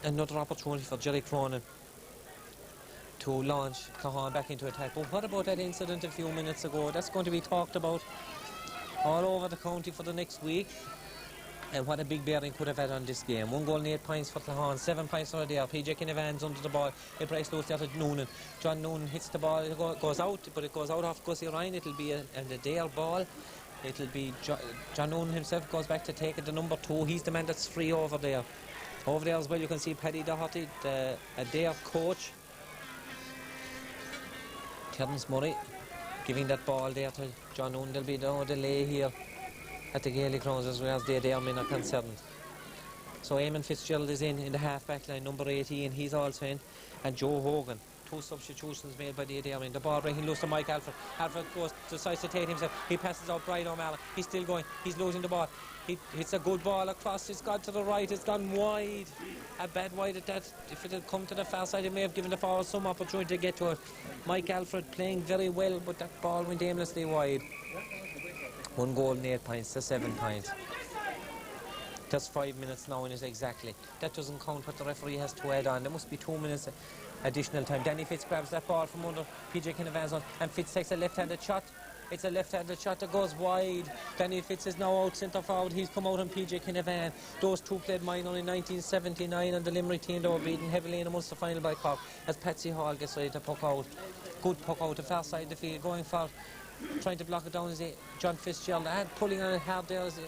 Another opportunity for Jerry Cronin to launch Claughaun back into attack. But what about that incident a few minutes ago? That's going to be talked about all over the county for the next week. And what a big bearing could have had on this game. 1 goal and 8 points for Claughaun, 7 points for Adare. PJ Kinnevan's under the ball. It breaks loose there to Noonan. John Noonan hits the ball. It goes out, but it goes out off Gussie Ryan. It'll be an Adare ball. It'll be John Noonan himself goes back to take it to number 2. He's the man that's free over there. Over there as well you can see Paddy Doherty, the Adare coach. Terence Murray giving that ball there to John Noonan. There'll be no delay here at the Gaelic grounds as well as the Adare men are concerned. So Eamon Fitzgerald is in the half-back line, number 18, he's also in. And Joe Hogan. 2 substitutions made by the Adare men. The ball breaking loose to Mike Alfred. Alfred decides to take himself. He passes out Brian O'Malley. He's still going. He's losing the ball. He hits a good ball across. It's gone to the right. It's gone wide. A bad wide at that. If it had come to the far side, it may have given the forward some opportunity to get to it. Mike Alfred playing very well, but that ball went aimlessly wide. 1 goal and 8 points to 7 points. Just 5 minutes now in it exactly. That doesn't count what the referee has to add on. There must be 2 minutes additional time. Danny Fitz grabs that ball from under PJ Kinnevan's on, and Fitz takes a left-handed shot. It's a left-handed shot that goes wide. Danny Fitz is now out centre forward. He's come out on PJ Kinnevan. Those two played minor in 1979 and the Limerick team they were beaten heavily in a Munster final by Cork as Patsy Hall gets ready to puck out. Good puck out the far side of the field, going for trying to block it down is John Fitzgerald and pulling on it hard there is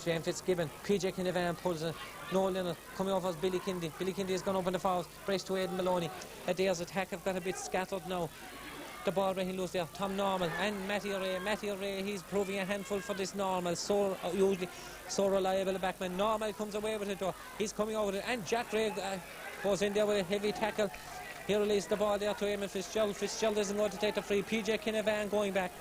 Shane Fitzgibbon. PJ Kinnevan pulls it. Noel Leonard coming off as Billy Kindy. Billy Kindy has gone up in the forwards. Brace to Aidan Maloney. Adare's attack have got a bit scattered now. The ball breaking loose there. Tom Normal and Matty O'Reilly. Matty O'Reilly, he's proving a handful for this Normal. So usually so reliable a backman. Normal comes away with it though. He's coming over it. And Jack Ray goes in there with a heavy tackle. He released the ball there to Eamon Fitzgerald. Fitzgerald isn't going to take the free. PJ Kinnevan going back.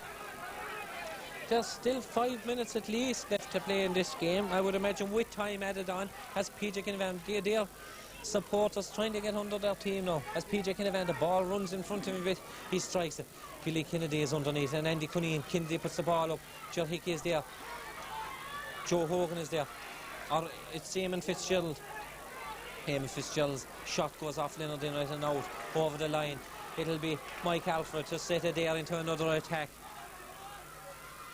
There's still 5 minutes at least left to play in this game. I would imagine with time added on as PJ Kinnevan. Their supporters trying to get under their team now. As PJ Kinnevan, the ball runs in front of him a bit. He strikes it. Billy Kennedy is underneath and Andy Cunningham. Kennedy puts the ball up. Ger Hickey is there. Joe Hogan is there. Or it's Eamon Fitzgerald. Eamon Fitzgerald's shot goes off Leonard in right and out over the line. It'll be Mike Alfred to set it there into another attack.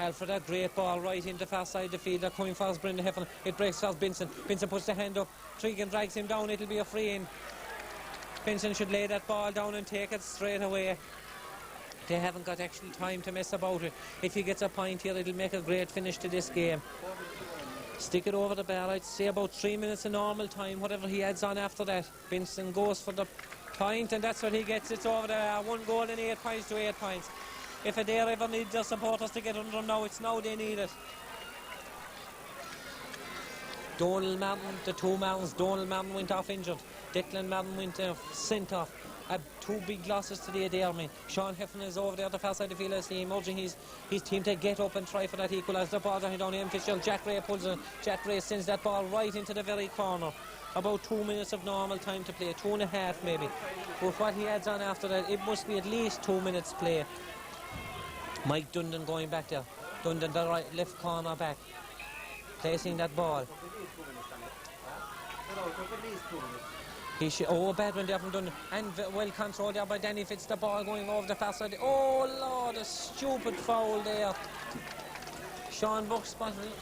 Alfred, a great ball right into the far side of the field. They're coming fast, Brendan Heffernan. It breaks fast Benson. Benson puts the hand up. Tregan drags him down. It'll be a free in. Benson should lay that ball down and take it straight away. They haven't got actual time to mess about it. If he gets a point here, it'll make a great finish to this game. Stick it over the bar. I'd say about 3 minutes of normal time. Whatever he adds on after that. Benson goes for the point, and that's what he gets. It's over there. 1 goal and 8 points to 8 points. If Adare ever need their supporters to get under them now, it's now they need it. Donald Martin, the 2 Martins. Donald Martin went off injured. Declan Martin went sent off. 2 big losses to the Adare men. Sean Heffernan is over there at the far side of the field. I see him urging his team to get up and try for that equaliser. The ball down here. Jack Ray pulls it. Jack Ray sends that ball right into the very corner. about 2 minutes of normal time to play, 2.5 maybe. But what he adds on after that, it must be at least 2 minutes play. Mike Dundon going back there. Dundon, the right, left corner back, placing that ball. Bad one there from Dundon. And well controlled there by Danny Fitz. The ball going over the far side. Oh Lord, a stupid foul there. Sean Buck spotted it.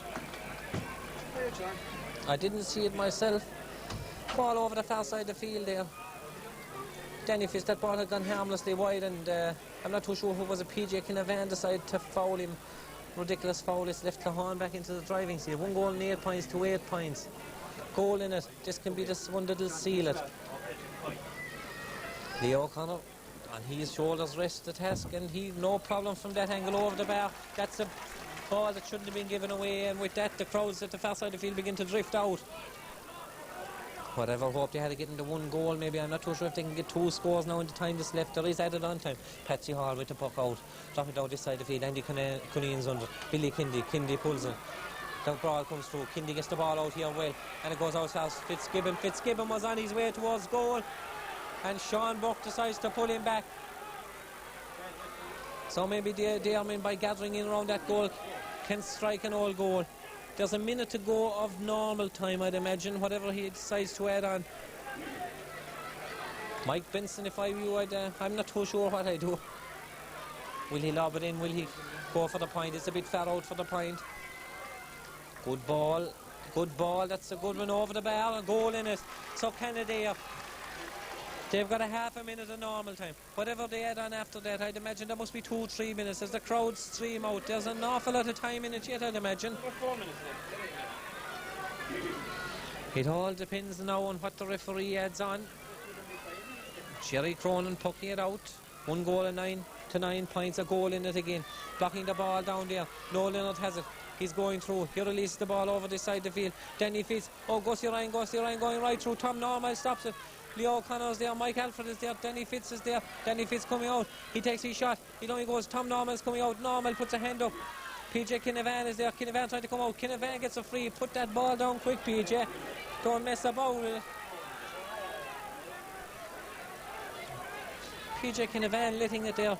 I didn't see it myself. Ball over the far side of the field there. Danny Fitz, that ball had gone harmlessly wide, and I'm not too sure who was it. PJ Kinnavan decided to foul him. Ridiculous foul. It's left Claughaun back into the driving seat. 1 goal and 8 points to 8 points. Goal in it. This can be this one that'll seal it. Leo O'Connor on his shoulders rest the task, and he no problem from that angle over the bar. That's a ball that shouldn't have been given away, and with that the crowds at the far side of the field begin to drift out. Whatever hope they had to get into 1 goal, maybe. I'm not too sure if they can get 2 scores now in the time that's left. There is added on time. Patsy Hall with the puck out, dropping down this side of the field. Andy Cunneen's under. Billy Kindy pulls it. The ball comes through. Kindy gets the ball out here well, and it goes out fast. Fitzgibbon was on his way towards goal, and Sean Buck decides to pull him back. So maybe Dearman, by gathering in around that goal, can strike an old goal. There's a minute to go of normal time, I'd imagine, whatever he decides to add on. Mike Benson, if I were you, I'm not too sure what I'd do. Will he lob it in? Will he go for the point? It's a bit far out for the point. Good ball. That's a good one over the bar. A goal in it. So Canada, they've got a half a minute of normal time. Whatever they add on after that, I'd imagine there must be 2-3 minutes as the crowds stream out. There's an awful lot of time in it yet, I'd imagine. 4 minutes left. It all depends now on what the referee adds on. Jerry Cronin pucking it out. 1 goal and 9 to 9 points. A goal in it again. Blocking the ball down there. Noel Leonard has it. He's going through. He releases the ball over this side of the field. Danny Fitz. Oh, Gussie Ryan going right through. Tom Normal stops it. Leo O'Connor's there. Mike Alfred is there. Danny Fitz is there. Danny Fitz coming out. He takes his shot. He only goes. Tom Normal's coming out. Normal puts a hand up. PJ Kinnavan is there. Kinnavan trying to come out. Kinnavan gets a free. Put that ball down quick, PJ. Don't mess about with it. PJ Kinnavan letting it there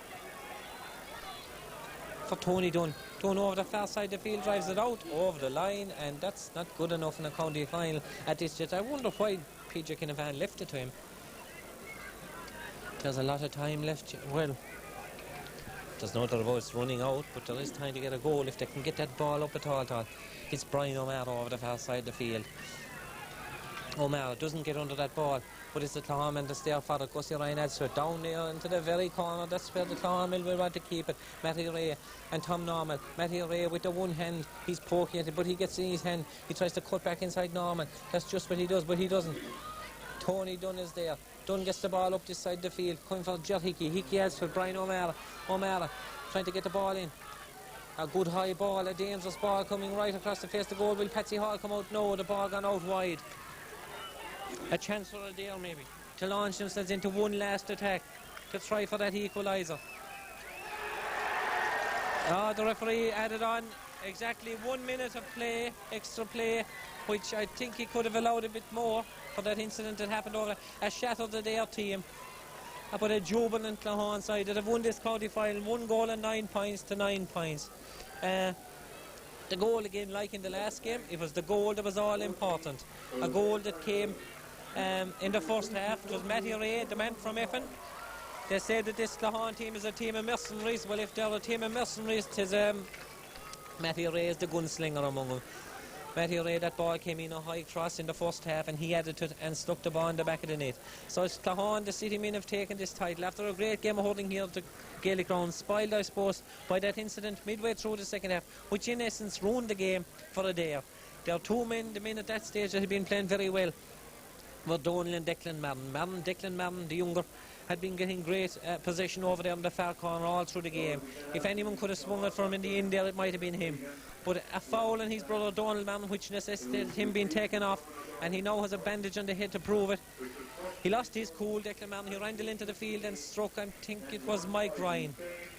for Tony Dunn. Dunn over the far side of the field, drives it out over the line, and that's not good enough in a county final at this stage. I wonder why PJ Kinnavan left it to him. There's a lot of time left. Well, there's no doubt about it's running out, but there is time to get a goal if they can get that ball up at all. It's Brian O'Mara over the far side of the field. O'Mara doesn't get under that ball, but it's the Claughaun man that's there for the Gussie Ryan adds to it. Down there into the very corner, that's where the Claughaun will want to keep it. Matty Ray and Tom Norman. Matty Ray with the one hand, he's poking at it, but he gets in his hand. He tries to cut back inside Norman. That's just what he does, but he doesn't. Tony Dunn is there. Dunn gets the ball up this side of the field, coming for Jer Hickey. Hickey adds to it. Brian O'Mara. O'Mara trying to get the ball in. A good high ball, a dangerous ball coming right across the face of the goal. Will Patsy Hall come out? No, the ball gone out wide. A chance for Adare maybe to launch themselves into one last attack to try for that equaliser. The referee added on exactly 1 minute of play, extra play, which I think he could have allowed a bit more for that incident that happened over a shattered Adare team. But a jubilant Claughaun side that have won this county final, 1 goal and 9 points to 9 points. The goal again, like in the last game, it was the goal that was all important. A goal that came in the first half. It was Matty Ray, the man from Effin. They said that this Claughaun team is a team of mercenaries. Well, if they're a team of mercenaries, it is Matty Ray is the gunslinger among them. Matty Ray, that ball came in a high cross in the first half, and he added to it and stuck the ball in the back of the net. So it's Claughaun, the city men, have taken this title after a great game of hurling here at the Gaelic ground, spoiled, I suppose, by that incident midway through the second half, which in essence ruined the game for Adare. There are 2 men, the men at that stage that had been playing very well were Donal and Declan Martin. Declan Martin, the younger, had been getting great possession over there in the far corner all through the game. If anyone could have swung it for him in the end there, it might have been him. But a foul on his brother Donal Martin, which necessitated him being taken off, and he now has a bandage on the head to prove it. He lost his cool, Declan Martin. He ran into the field and struck, I think it was Mike Ryan.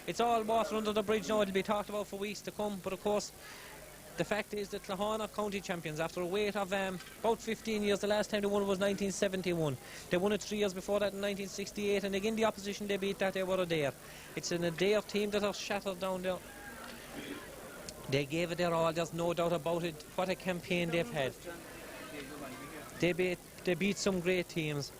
It's all water under the bridge now. It'll be talked about for weeks to come, but of course the fact is that Claughaun are county champions after a wait of about 15 years. The last time they won was 1971. They won it 3 years before that in 1968, and again the opposition they beat that day were Adare. It's an Adare team that are shattered down there. They gave it their all, there's no doubt about it. What a campaign they've had. They beat some great teams.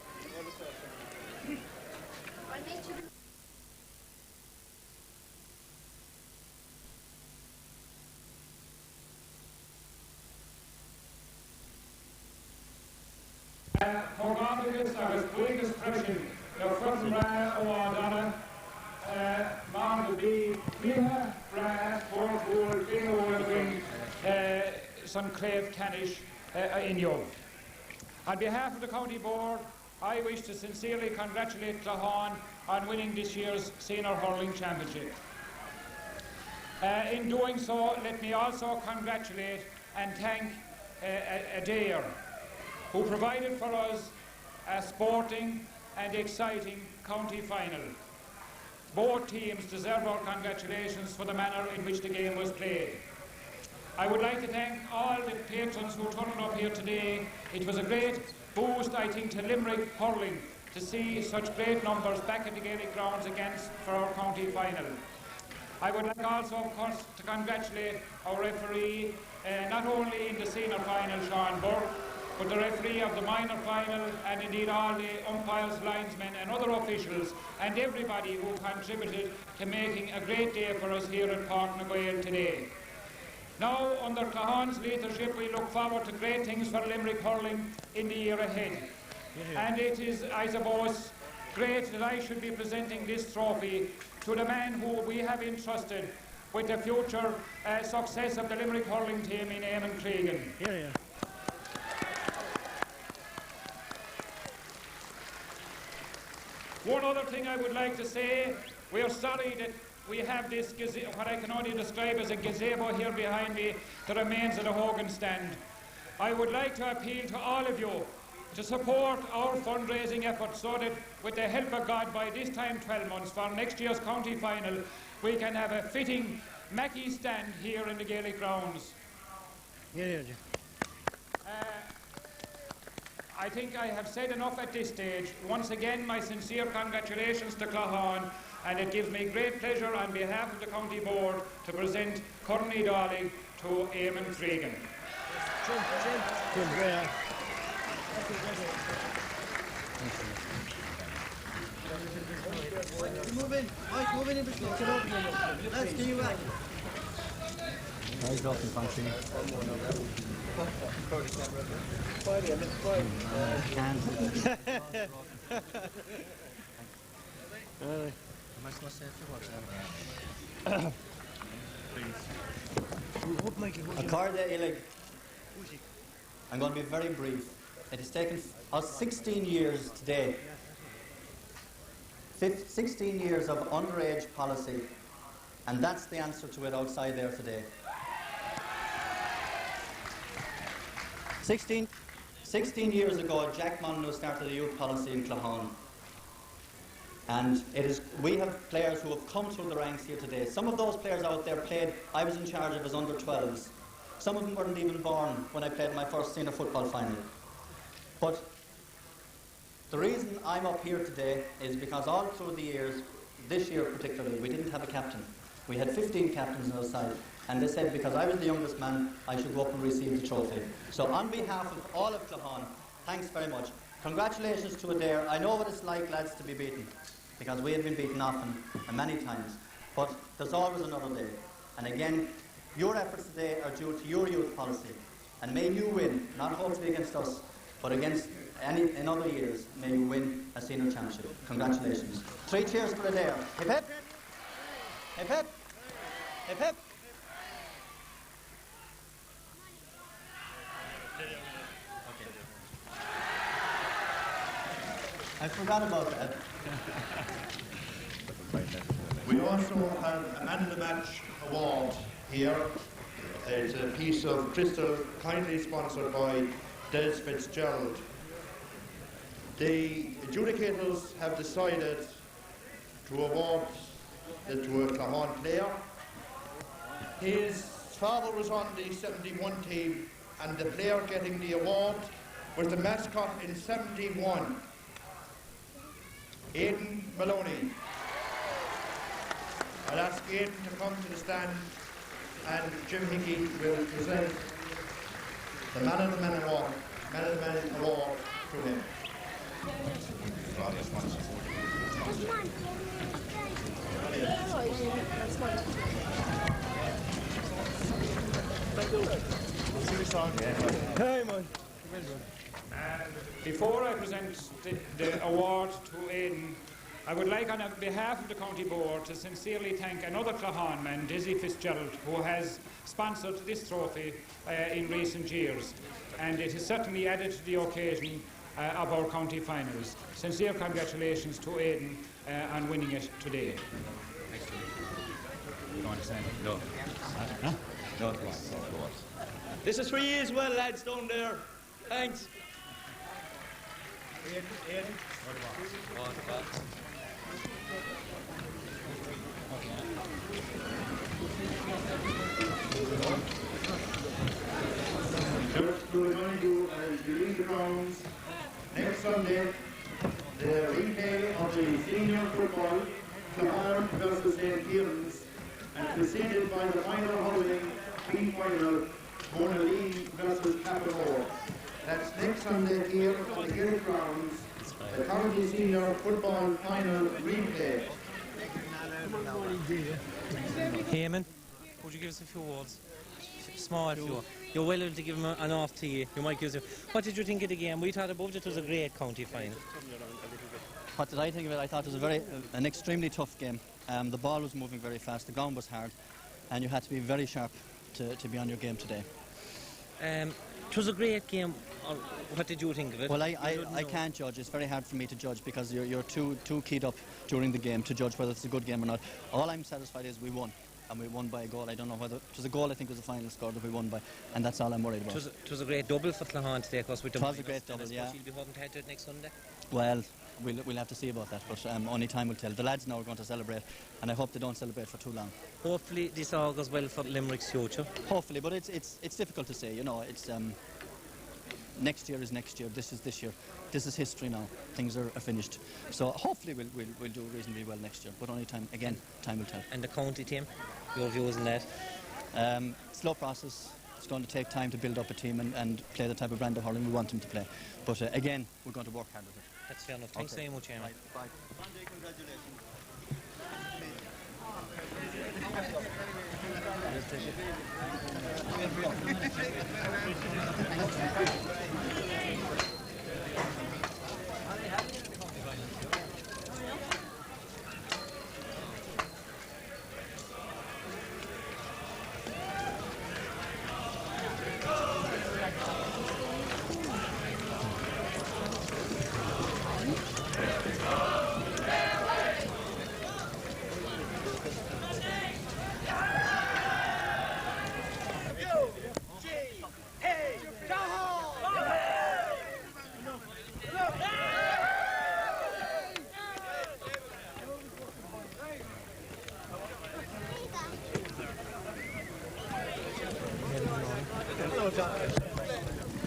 Formatigis agus buigas freisin le fucking bra ó Adare má go bí clíthe bra fórgúil bíohfuil son Claughaun Canish in Yom. On behalf of the County Board, I wish to sincerely congratulate Claughaun on winning this year's Senior Hurling Championship. In doing so, let me also congratulate and thank Adare, who provided for us a sporting and exciting county final. Both teams deserve our congratulations for the manner in which the game was played. I would like to thank all the patrons who turned up here today. It was a great boost, I think, to Limerick hurling to see such great numbers back at the Gaelic grounds for our county final. I would like also, of course, to congratulate our referee, not only in the senior final, Sean Burke, but the referee of the minor final, and indeed all the umpires, linesmen and other officials, and everybody who contributed to making a great day for us here at Páirc na Gael today. Now, under Claughaun's leadership, we look forward to great things for Limerick hurling in the year ahead. And it is, I suppose, great that I should be presenting this trophy to the man who we have entrusted with the future success of the Limerick hurling team in Eamon Cregan. One other thing I would like to say, we are sorry that we have this, what I can only describe as a gazebo here behind me, the remains of the Hogan stand. I would like to appeal to all of you to support our fundraising efforts so that, with the help of God, by this time 12 months, for next year's county final, we can have a fitting Mackie stand here in the Gaelic grounds. I think I have said enough at this stage. Once again, my sincere congratulations to Claughaun, and it gives me great pleasure on behalf of the County Board to present Corny Dolly to Eamon Cregan. Move in. Mike, move in between. Let's get you back. Nice dropping function. I'm going to be very brief. It has taken us 16 years today, 16 years of underage policy, and that's the answer to it outside there today. 16 years ago, Jack Monaghan started a youth policy in Claughaun. And we have players who have come through the ranks here today. Some of those players out there played, I was in charge of as under 12s. Some of them weren't even born when I played my first senior football final. But the reason I'm up here today is because all through the years, this year particularly, we didn't have a captain. We had 15 captains on our side. And they said because I was the youngest man, I should go up and receive the trophy. So on behalf of all of Claughaun, thanks very much. Congratulations to Adare. I know what it's like, lads, to be beaten, because we have been beaten often and many times. But there's always another day. And again, your efforts today are due to your youth policy. And may you win, not hopefully against us, but against in other years, may you win a senior championship. Congratulations. 3 cheers for Adare. Hip hip. Hip hip. Hip hip. I forgot about that. We also have a Man of the Match award here. It's a piece of crystal kindly sponsored by Des Fitzgerald. The adjudicators have decided to award it to a Claughaun player. His father was on the 71 team, and the player getting the award was the mascot in 71, Aidan Maloney. I'll ask Aidan to come to the stand, and Jim Hickey will present the Man of the Man award to him. Before I present the award to Aidan, I would like, on behalf of the County Board, to sincerely thank another Claughaun man, Dizzy Fitzgerald, who has sponsored this trophy in recent years, and it has certainly added to the occasion of our county finals. Sincere congratulations to Aidan on winning it today. You want to say anything? No. Huh? No. This is for you as well, lads, down there. Thanks. Aidan? Just to remind you, as you leave the grounds, next Sunday, the replay of the senior football, Claughaun versus St. Kieran's, and preceded by the final hurling pre-final, Monaleen versus Claughaun. That's next Sunday here on the Hill grounds, the county senior football final replay. Heyman, would you give us a few words? Small few. You're willing to give him an off to you. You might use it. What did you think of the game? We thought above it was a great county final. What did I think of it? I thought it was an extremely tough game. The ball was moving very fast, the ground was hard, and you had to be very sharp to be on your game today. It was a great game. What did you think of it? Well, I can't judge. It's very hard for me to judge because you're too keyed up during the game to judge whether it's a good game or not. All I'm satisfied is we won. And we won by a goal. I don't know whether it was a goal. I think it was the final score that we won by, and that's all I'm worried about. It was a great double for Claughaun today, because with the it was a great double, yeah. You'll be hoping to head to it next Sunday. Well, we'll have to see about that, but only time will tell. The lads now are going to celebrate, and I hope they don't celebrate for too long. Hopefully, this all goes well for Limerick's future. Hopefully, but it's difficult to say. You know, it's next year is next year. This is this year. This is history now. Things are finished. So hopefully we'll do reasonably well next year, but only time will tell. And the county team, your views on that? Slow process. It's going to take time to build up a team and play the type of brand of hurling we want them to play. But again, we're going to work hard at it. That's fair enough. Thanks very much, Emma. Right, bye. Congratulations.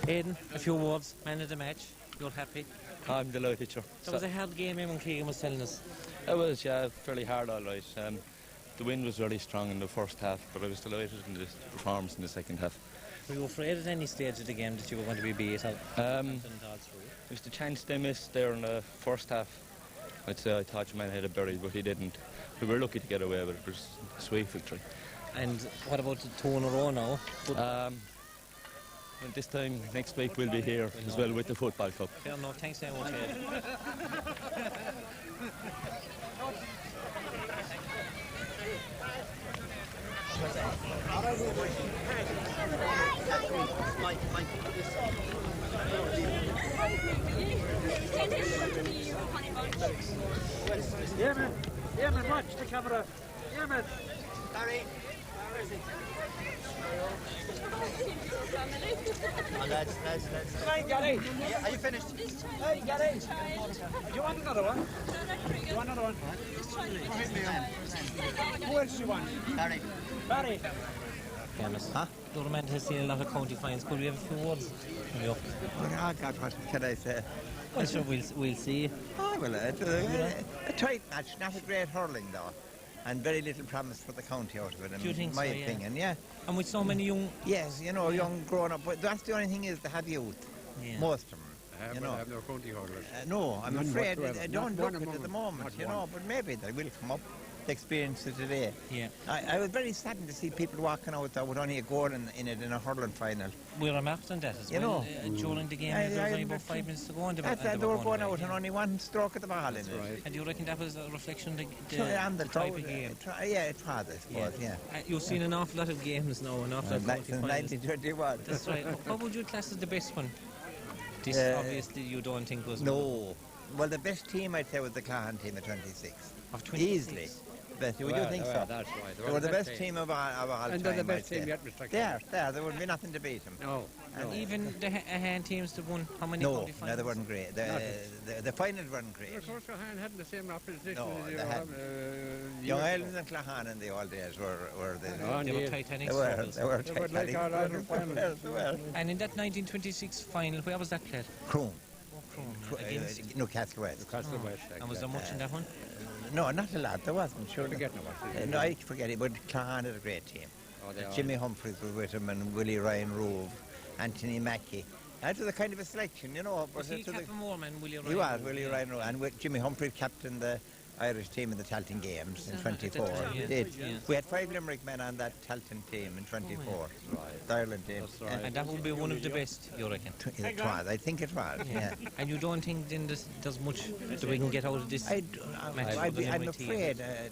Aidan, a few words, man of the match. You're happy? I'm delighted, sure. That was a hard game, Eamon Keegan was telling us. It was, yeah, fairly hard, all right. The wind was really strong in the first half, but I was delighted in the performance in the second half. Were you afraid at any stage of the game that you were going to be beat out? There's the chance they missed there in the first half. I'd say I thought your man had it buried, but he didn't. We were lucky to get away with it. It was a sweet victory. And what about the 2 in a row now? Well, this time, next week, we'll be here as well with the football club. Fair enough. Thanks very much, Aidan. Yeah, man, watch the camera. Yeah, man. Barry, where is he? Oh, lads. Come on, Gary. Yeah, are you finished? Hey, Gary. Do you want another one? Do you want another one? Who else do you want? Barry. Barry. Famous. Huh? Your man has seen a lot of county finals. Could we have a few words? Yuck. Oh, God, what can I say? Well, sure, we'll see. Oh, well, a tight match, not a great hurling, though. And very little promise for the county out of it, Do you think in my so, yeah? opinion, yeah. And with so many young... Yes, you know, young grown-up, but that's the only thing is they have youth, Yeah. most of them. You know. I have no county hurlers. No, I'm None afraid whatsoever. I don't Not look one at it at the among them. moment, Not you one. know, but maybe they will come up. The experience of today. Yeah. I was very saddened to see people walking out there with only a goal in it in a hurling final. We remarked on that as You well. know. During the game, there was only about 5 minutes to go. And They were going out and only one stroke of the ball in it. right. And do you reckon that was a reflection of And the type of game? Yeah, it was, I suppose, yeah. You've seen an awful lot of games now, an awful lot of Since county finals. 1921. That's right. What would you class as the best one? This obviously you don't think was... No. Well, the best team, I'd say, was the Claughaun team of 26. Of 26? Easily. Would you think so? That's right. They were the best team of all And time, they're the best I'd team say. yet, Mr. Kelly. There would be nothing to beat them. No. And even the hand teams that won how many No, county finals? no, they weren't great. The finals weren't great. Of course, Claughaun hadn't the same opposition No, as they you hadn't. have. Young Ireland and Claughaun in the old days were the... Oh, They were indeed. Titanic They were struggles. Titanic. like our Ireland finals. They were. And in that 1926 final, where was that played? Croon. Against... Newcastle West. Castle West. And was there much in that one? No, not a lot. There wasn't, sure. Forgetting about it. No, I forget it, but Claughaun had a great team. Oh, they are. Jimmy Humphreys was with him, and Willie Ryan Rove, Anthony Mackey. That was a kind of a selection, you know. Was he Captain Moorman, Willie Ryan? He was, Willie Ryan Rove. And with Jimmy Humphreys captained the Irish team in the Talton Games in 24. Yeah. Did. Yeah. We had 5 Limerick men on that Talton team in 24. The Ireland team. That's right. And that would be one of the best, you reckon? It was, I think it was, yeah. And you don't think then there's much that we can get out of this match? I'm afraid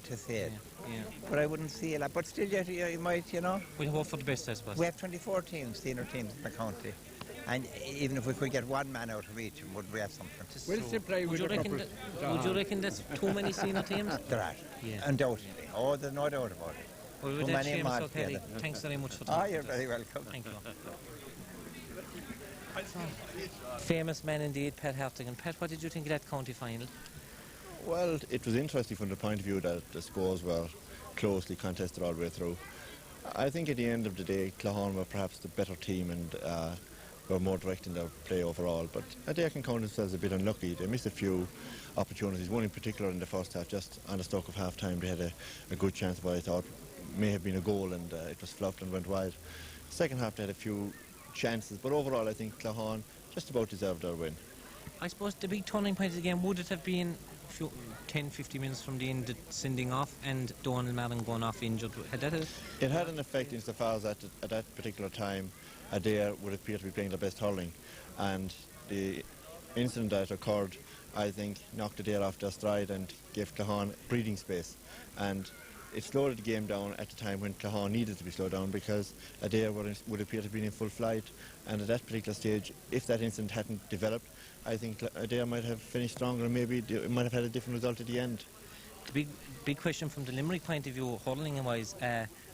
to say it, Yeah. but I wouldn't see a lot. But still, you might, you know. We'll hope for the best, I suppose. We have 24 teams, senior teams in the county. And even if we could get one man out of each, would we have something? We'll simply Would you reckon that's too many senior teams? There are, Yeah. undoubtedly. Oh, there's no doubt about it. Well, Too with that, many Seamus more O'Kelly, together. thanks very much for Oh, talking you're to us. very welcome. Thank you. Famous man indeed, Pat Hartigan. Pat, what did you think of that county final? Well, it was interesting from the point of view that the scores were closely contested all the way through. I think at the end of the day, Claughaun were perhaps the better team and were more direct in their play overall. But Adare can count themselves a bit unlucky. They missed a few opportunities, one in particular in the first half, just on the stroke of half-time. They had a good chance of what I thought may have been a goal, and it was fluffed and went wide. Second half, they had a few chances, but overall, I think Claughaun just about deserved their win. I suppose the big turning point of the game, would it have been 10-50 minutes from the end, the sending off and Donald Marin going off injured? Had that It had an effect insofar as at that particular time, Adare would appear to be playing their best hurling, and the incident that occurred, I think, knocked Adare off their stride and gave Claughaun breathing space. And it slowed the game down at the time when Claughaun needed to be slowed down, because Adare would appear to be in full flight. And at that particular stage, if that incident hadn't developed, I think Adare might have finished stronger and maybe it might have had a different result at the end. The big question from the Limerick point of view, hurling-wise,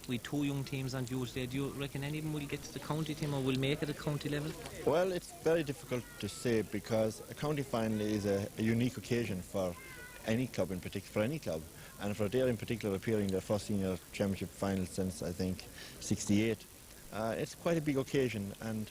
with 2 young teams on view today, do you reckon any of them will get to the county team or will make it a county level? Well, it's very difficult to say, because a county final is a unique occasion for any club in particular, for any club. And for Adare in particular, appearing their first senior championship final since, I think, 68. It's quite a big occasion, and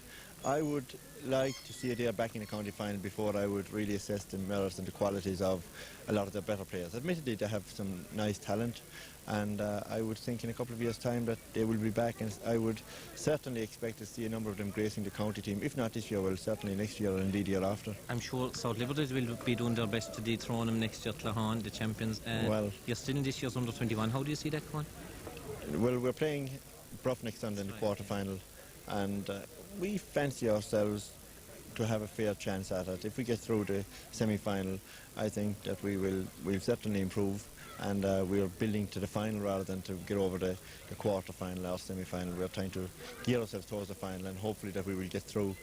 I would like to see Adare back in the county final before I would really assess the merits and the qualities of a lot of their better players. Admittedly, they have some nice talent, and I would think in a couple of years' time that they will be back, and I would certainly expect to see a number of them gracing the county team. If not this year, well, certainly next year and indeed the year after. I'm sure South Liberties will be doing their best to dethrone them next year, Claughaun, the champions. Well, you're still in this year's under-21. How do you see that going? Well, we're playing Bruff next Sunday in the quarter-final, and we fancy ourselves to have a fair chance at it. If we get through the semi-final, I think that we'll certainly improve, and we are building to the final rather than to get over the quarter-final or semi-final. We're trying to gear ourselves towards the final, and hopefully that we will get through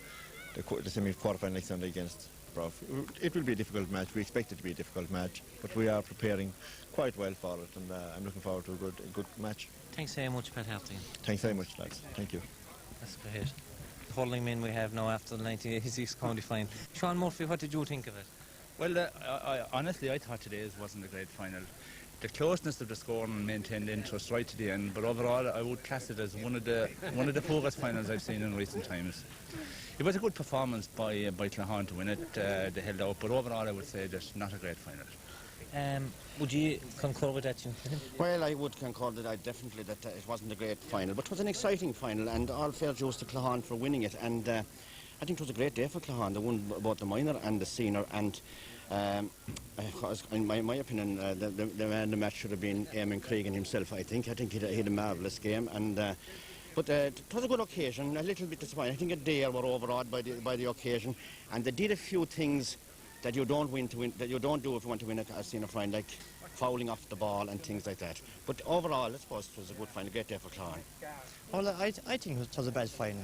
the semi-quarter-final next Sunday against Bruff. It will be a difficult match. We expect it to be a difficult match, but we are preparing quite well for it, and I'm looking forward to a good match. Thanks very much, Pat Hartigan. Thanks very much, lads. Thank you. That's great. The hurling men we have now after the 1986 county final. Sean Murphy, what did you think of it? Well, honestly, I thought today's wasn't a great final. the closeness of the score and maintained interest right to the end. But overall, I would class it as one of the poorest finals I've seen in recent times. It was a good performance by Claughaun to win it. They held out, but overall, I would say that's not a great final. Would you concur with that, Jim? Well, I would concur that it wasn't a great final, but it was an exciting final, and all fair dues to Claughaun for winning it. And I think it was a great day for Claughaun. They won both the minor and the senior, and in my opinion, the man of the match should have been Eamon Cregan himself. I think he had a marvellous game, and but it was a good occasion. A little bit disappointing. I think Adare were overawed by the occasion, and they did a few things that you don't do if you want to win a senior final, like fouling off the ball and things like that. But overall, I suppose it was a good final, a great day for Claughaun. Well, I think it was a bad final.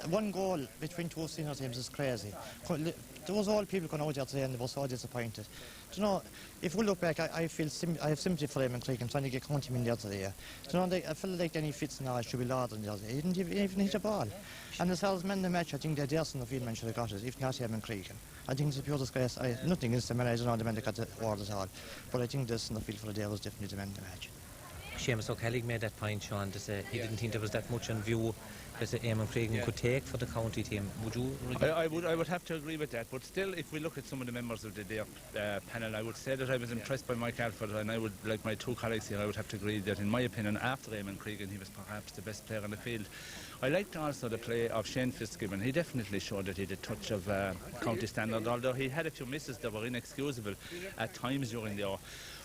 One goal between two senior teams is crazy. There was all people going out there today and they were so disappointed. You know, if we look back, I have sympathy for Eamon Cregan trying to get County in there today. You know, I feel like any fits now should be louder than the other. He didn't even hit a ball. And as far as men in the match, I think the Derson of Fieldsman should have got it, if not Eamon Cregan. I think it's a pure disgrace. Nothing against the men, I don't know the men that got the award at all. But I think this in the field for the day was definitely the men in the match. Seamus O'Kelly made that point, Sean, to say he didn't think there was that much on view that Eamon Cregan could take for the county team. Would you? I would have to agree with that, but still, if we look at some of the members of the panel, I would say that I was impressed by Mike Alford, and I would, like my two colleagues here, I would have to agree that, in my opinion, after Eamon Cregan, he was perhaps the best player on the field. I liked also the play of Shane Fitzgibbon. He definitely showed that he had a touch of county standard, although he had a few misses that were inexcusable at times during the hour.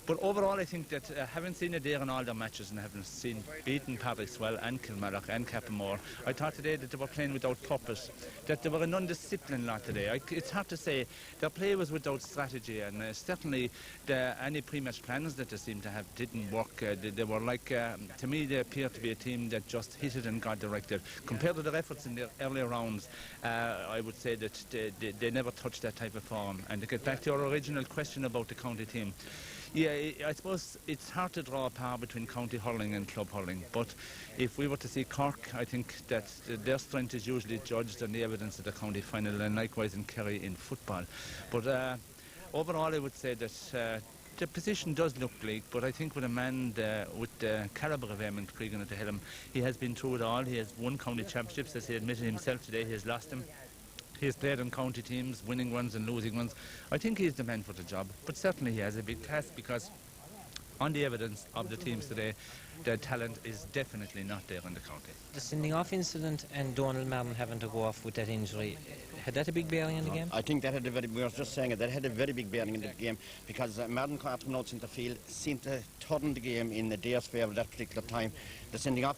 But overall, I think that having seen Adare in all their matches and having seen beaten Patrickswell and Kilmallock and Cappamore, I thought today that they were playing without purpose, that they were an undisciplined lot today. It's hard to say. Their play was without strategy, and certainly any pre-match plans that they seemed to have didn't work. They were like, to me, they appeared to be a team that just hit it and got directed. Compared to their efforts in the earlier rounds, I would say that they never touched that type of form. And to get back to your original question about the county team, yeah, I suppose it's hard to draw a par between county hurling and club hurling, but if we were to see Cork, I think that their strength is usually judged on the evidence of the county final, and likewise in Kerry in football. But overall, I would say that the position does look bleak, but I think with a man with the calibre of Eamon Cregan at the helm, he has been through it all. He has won county championships, as he admitted himself today. He has lost them. He has played on county teams, winning ones and losing ones. I think he's the man for the job, but certainly he has a big task, because on the evidence of the teams today, their talent is definitely not there in the county. The sending off incident and Donald Martin having to go off with that injury, had that a big bearing in the game? I think that had we were just saying it, that had a very big bearing in the game, because Martin Carter notes in the field seemed to turn the game in the Dare's favour at that particular time. The sending off,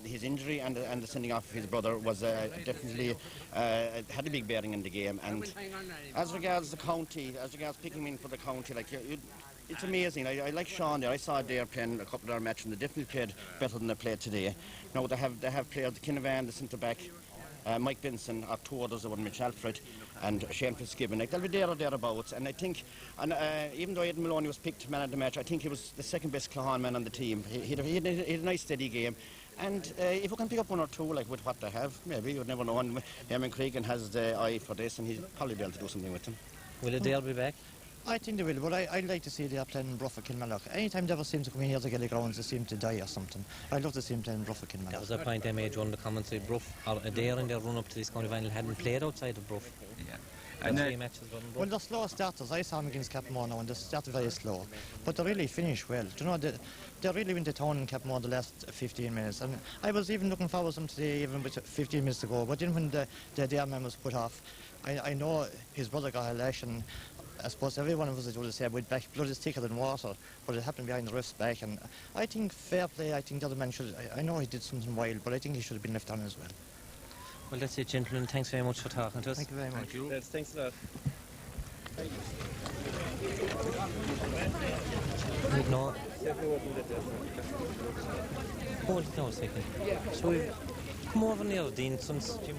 his injury and the sending off of his brother was definitely had a big bearing in the game. And as regards the county, as regards picking him in for the county, like it's amazing. I like Sean there. I saw Dare playing a couple of their matches, and they definitely played better than they played today. Now they have played the Kinnavan, the centre back, Mike Benson, or two others, one Mitch Alfred and Shane Fitzgibbon. Like, they'll be there or thereabouts. And I think, even though Aidan Maloney was picked man of the match, I think he was the second best Claughaun man on the team. He had a nice steady game. And if we can pick up one or two, like with what they have, maybe, you would never know. And Eamon Cregan has the eye for this, and he'll probably be able to do something with them. Will Adare be back? I think they will, but I'd like to see they are playing Bruff or Kilmallock. Anytime they ever seem to come in here to get the grounds, they seem to die or something. I'd love to see them playing Bruff or Kilmallock. That was the point I made during the commentary. Bruff or Adare in their run-up to this county final hadn't played outside of Bruff. Yeah. And matches well, they're slow starters. I saw them against Cappamore now, and they started very slow. But they really finished well. Do you know, they really went to town in Cappamore the last 15 minutes. And I was even looking forward to them today, even with 15 minutes to go. But then when the Adare man was put off, I know his brother got a lash, and I suppose every one of us would say blood is thicker than water, but it happened behind the ref's back. And I think fair play. I think the other man should. I know he did something wild, but I think he should have been left on as well. Well, that's it, gentlemen. Thanks very much for talking to us. Thank you very much. Thank you. Yes, thanks a lot. No. Hold it now a second. So we've come over near Dean since Jim.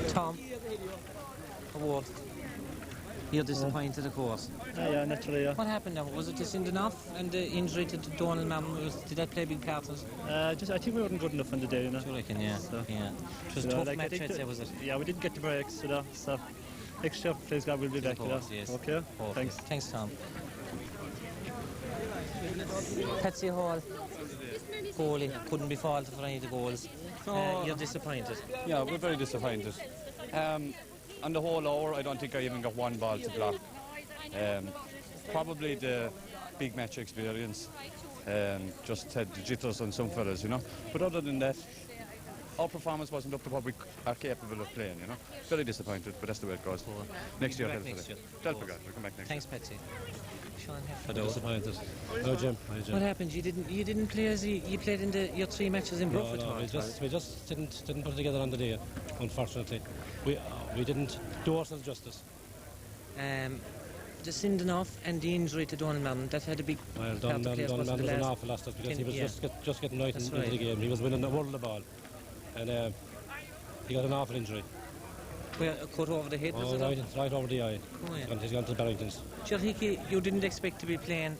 Tom, award. You're disappointed, of course. Yeah, naturally, yeah. What happened now? Was it the sending off and the injury to Donald Martin? Did that play a big part in it? I think we weren't good enough on the day, you know. I reckon, yeah. So, yeah. It was a tough match, I'd say, was it? Yeah, we didn't get the breaks, you know, so... Next year, please God, we'll be back. Course, Yeah. yes. Okay. Thanks. Thanks, Tom. Patsy Hall, goalie, couldn't be faulted for any of the goals. You're disappointed? Yeah, we're very disappointed. On the whole hour, I don't think I even got one ball to block. Probably the big match experience just had the jitters on some fellas, you know. But other than that, our performance wasn't up to what we are capable of playing, you know. Very disappointed, but that's the way it goes. Next year, hopefully. We'll come back next Thanks, Patsy. Sean Heffer. Disappointed. No, Jim. What happened? You didn't play as you played in your 3 matches in Bruff at all? We just didn't put it together on the day, unfortunately. We didn't do ourselves justice. The sending off and the injury to Donald Madden, that had a big part to play. Donald Madden was an awful loss because he was just getting right into the game. He was winning the world of the ball, and he got an awful injury. Where a cut over the head, was it? Right over the eye. Oh, yeah. And he's gone to Barrington's. Hickey, you didn't expect to be playing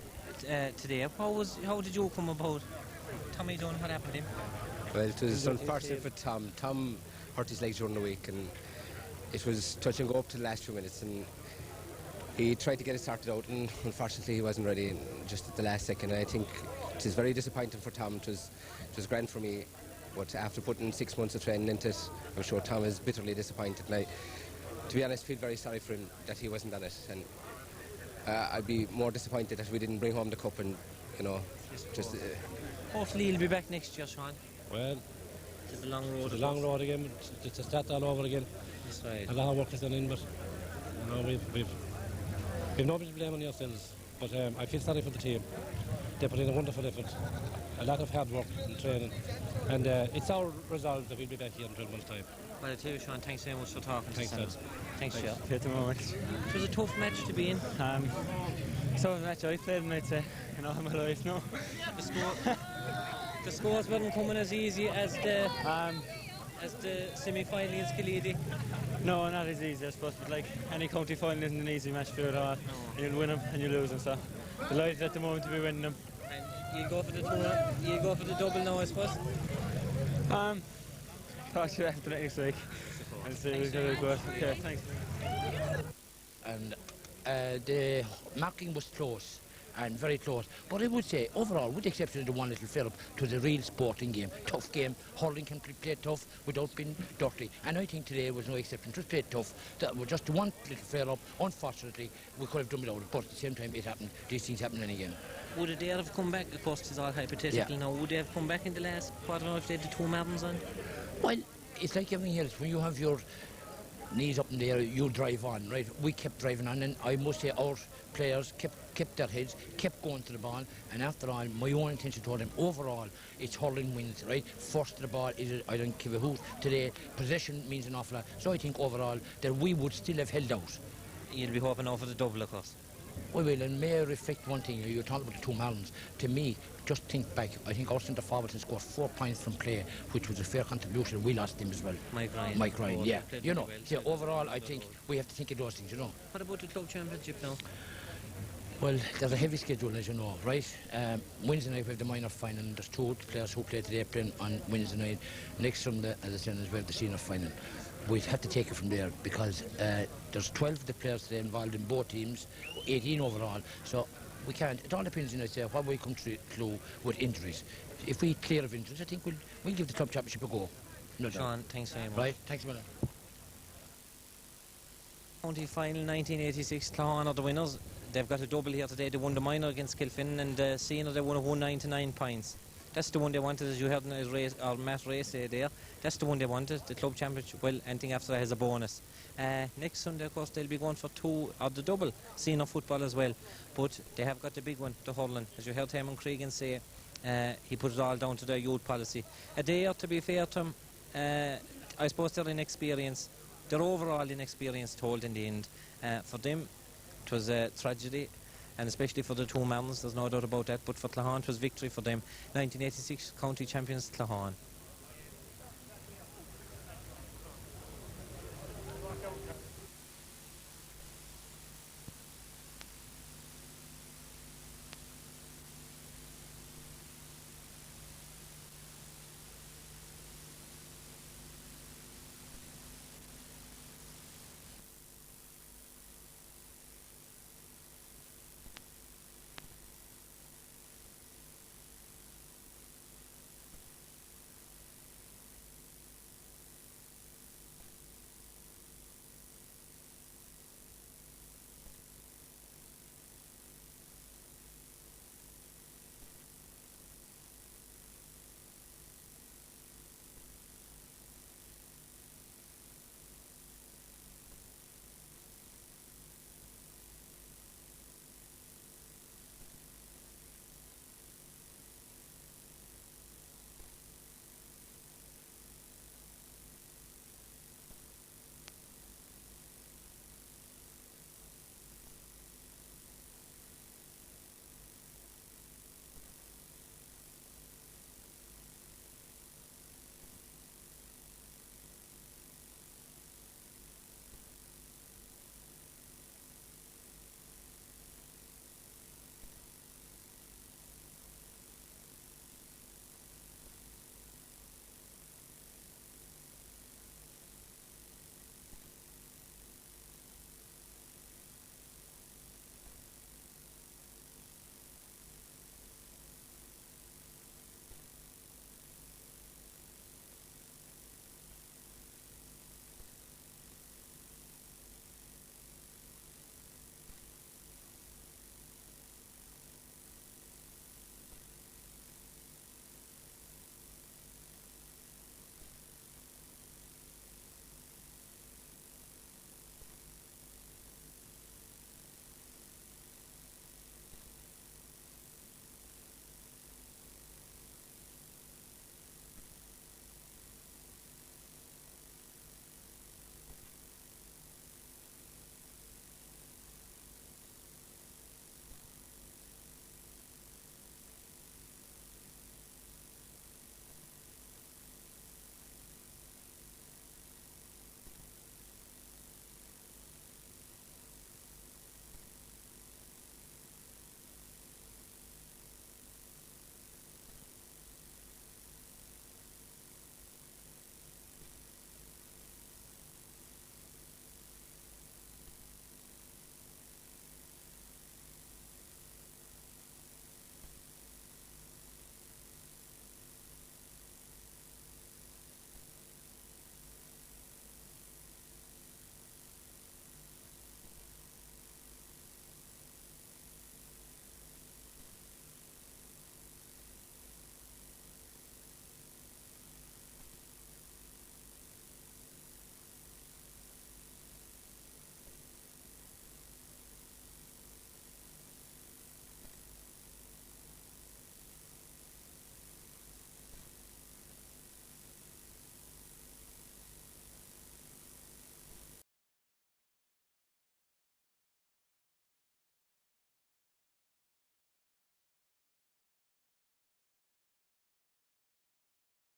today. How did you come about? Tommy Dunn, what happened to him? Well, it was unfortunate for Tom. Tom hurt his legs during the week, and it was touch and go up to the last few minutes, and he tried to get it sorted out, and unfortunately he wasn't ready just at the last second. I think it is very disappointing for Tom. It was grand for me, but after putting 6 months of training into it, I'm sure Tom is bitterly disappointed, and I, to be honest, feel very sorry for him that he wasn't on it, and I'd be more disappointed that we didn't bring home the cup, and you know, just hopefully he'll be back next year, Sean. Well, it's a long road. It's a long road again. It's a start all over again. That's right. A lot of work is done in, but you know, we've nobody to blame on ourselves. But I feel sorry for the team. They put in a wonderful effort, a lot of hard work and training, and it's our resolve that we'll be back here in 12 months' time. Well, I tell you, Sean, thanks very much for talking to us. Thanks, Sean. At the moment. It was a tough match to be in. Tough match I've played in, I'd say, in all my life, no. The scores weren't coming as easy as the semi-final against Killeedy. No, not as easy, I suppose, but like any county final isn't an easy match for you at all. No. You win them and you lose them, so delighted at the moment to be winning them. And you go for the double now, I suppose? Probably after next week. And see who's going to go. Okay, thanks. And the marking was close, and very close. But I would say, overall, with the exception of the one little flare-up, it was a real sporting game. Tough game. Hurling can play tough without being dirty. And I think today was no exception. It was played tough. That was just one little flare-up. Unfortunately, we could have done without it. But at the same time, it happened. These things happen in any game. Would Adare have come back? Of course, it's all hypothetical now. Would they have come back in the last quarter if they had the 2 Maddens on? Well, it's like everything else. When you have your knees up in the air, you drive on, right? We kept driving on, and I must say our players kept their heads, kept going to the ball, and after all, my own intention told them, overall, it's hurling wins, right? First to the ball, I don't give a hoot. Today, possession means an awful lot. So I think overall that we would still have held out. You'll be hoping now for the double, of course. We will, and may I reflect one thing. You're talking about the 2 Maddens. To me, just think back. I think our centre forwards scored 4 points from play, which was a fair contribution. We lost him as well. Mike Ryan, yeah. You know, overall, I think we have to think of those things, you know. What about the club championship now? Well, there's a heavy schedule, as you know, right? Wednesday night we have the minor final, and there's 2 players who play today playing on Wednesday night. Next Sunday, as I said, we have the senior final. We'd have to take it from there because there's 12 of the players today involved in both teams, 18 overall, so we can't. It all depends, I say, what we come through with injuries. If we clear of injuries, I think we'll give the club championship a go. No Sean, doubt. thanks very much. Right, thanks a million. County final 1986, Claughaun are the winners. They've got a double here today. They won the minor against Kilfin, and the senior they won 199 points. That's the one they wanted, as you heard in Matt Ray say there. That's the one they wanted, the club championship. Well, anything after that has a bonus. Next Sunday, of course, they'll be going for the double senior football as well. But they have got the big one, the hurling. As you heard Eamon Cregan say, he put it all down to their youth policy. Adare, to be fair to him, I suppose they're inexperienced. They're overall inexperienced, told in the end. For them, it was a tragedy. And especially for the 2 Maddens, there's no doubt about that. But for Claughaun, it was victory for them. 1986 county champions, Claughaun.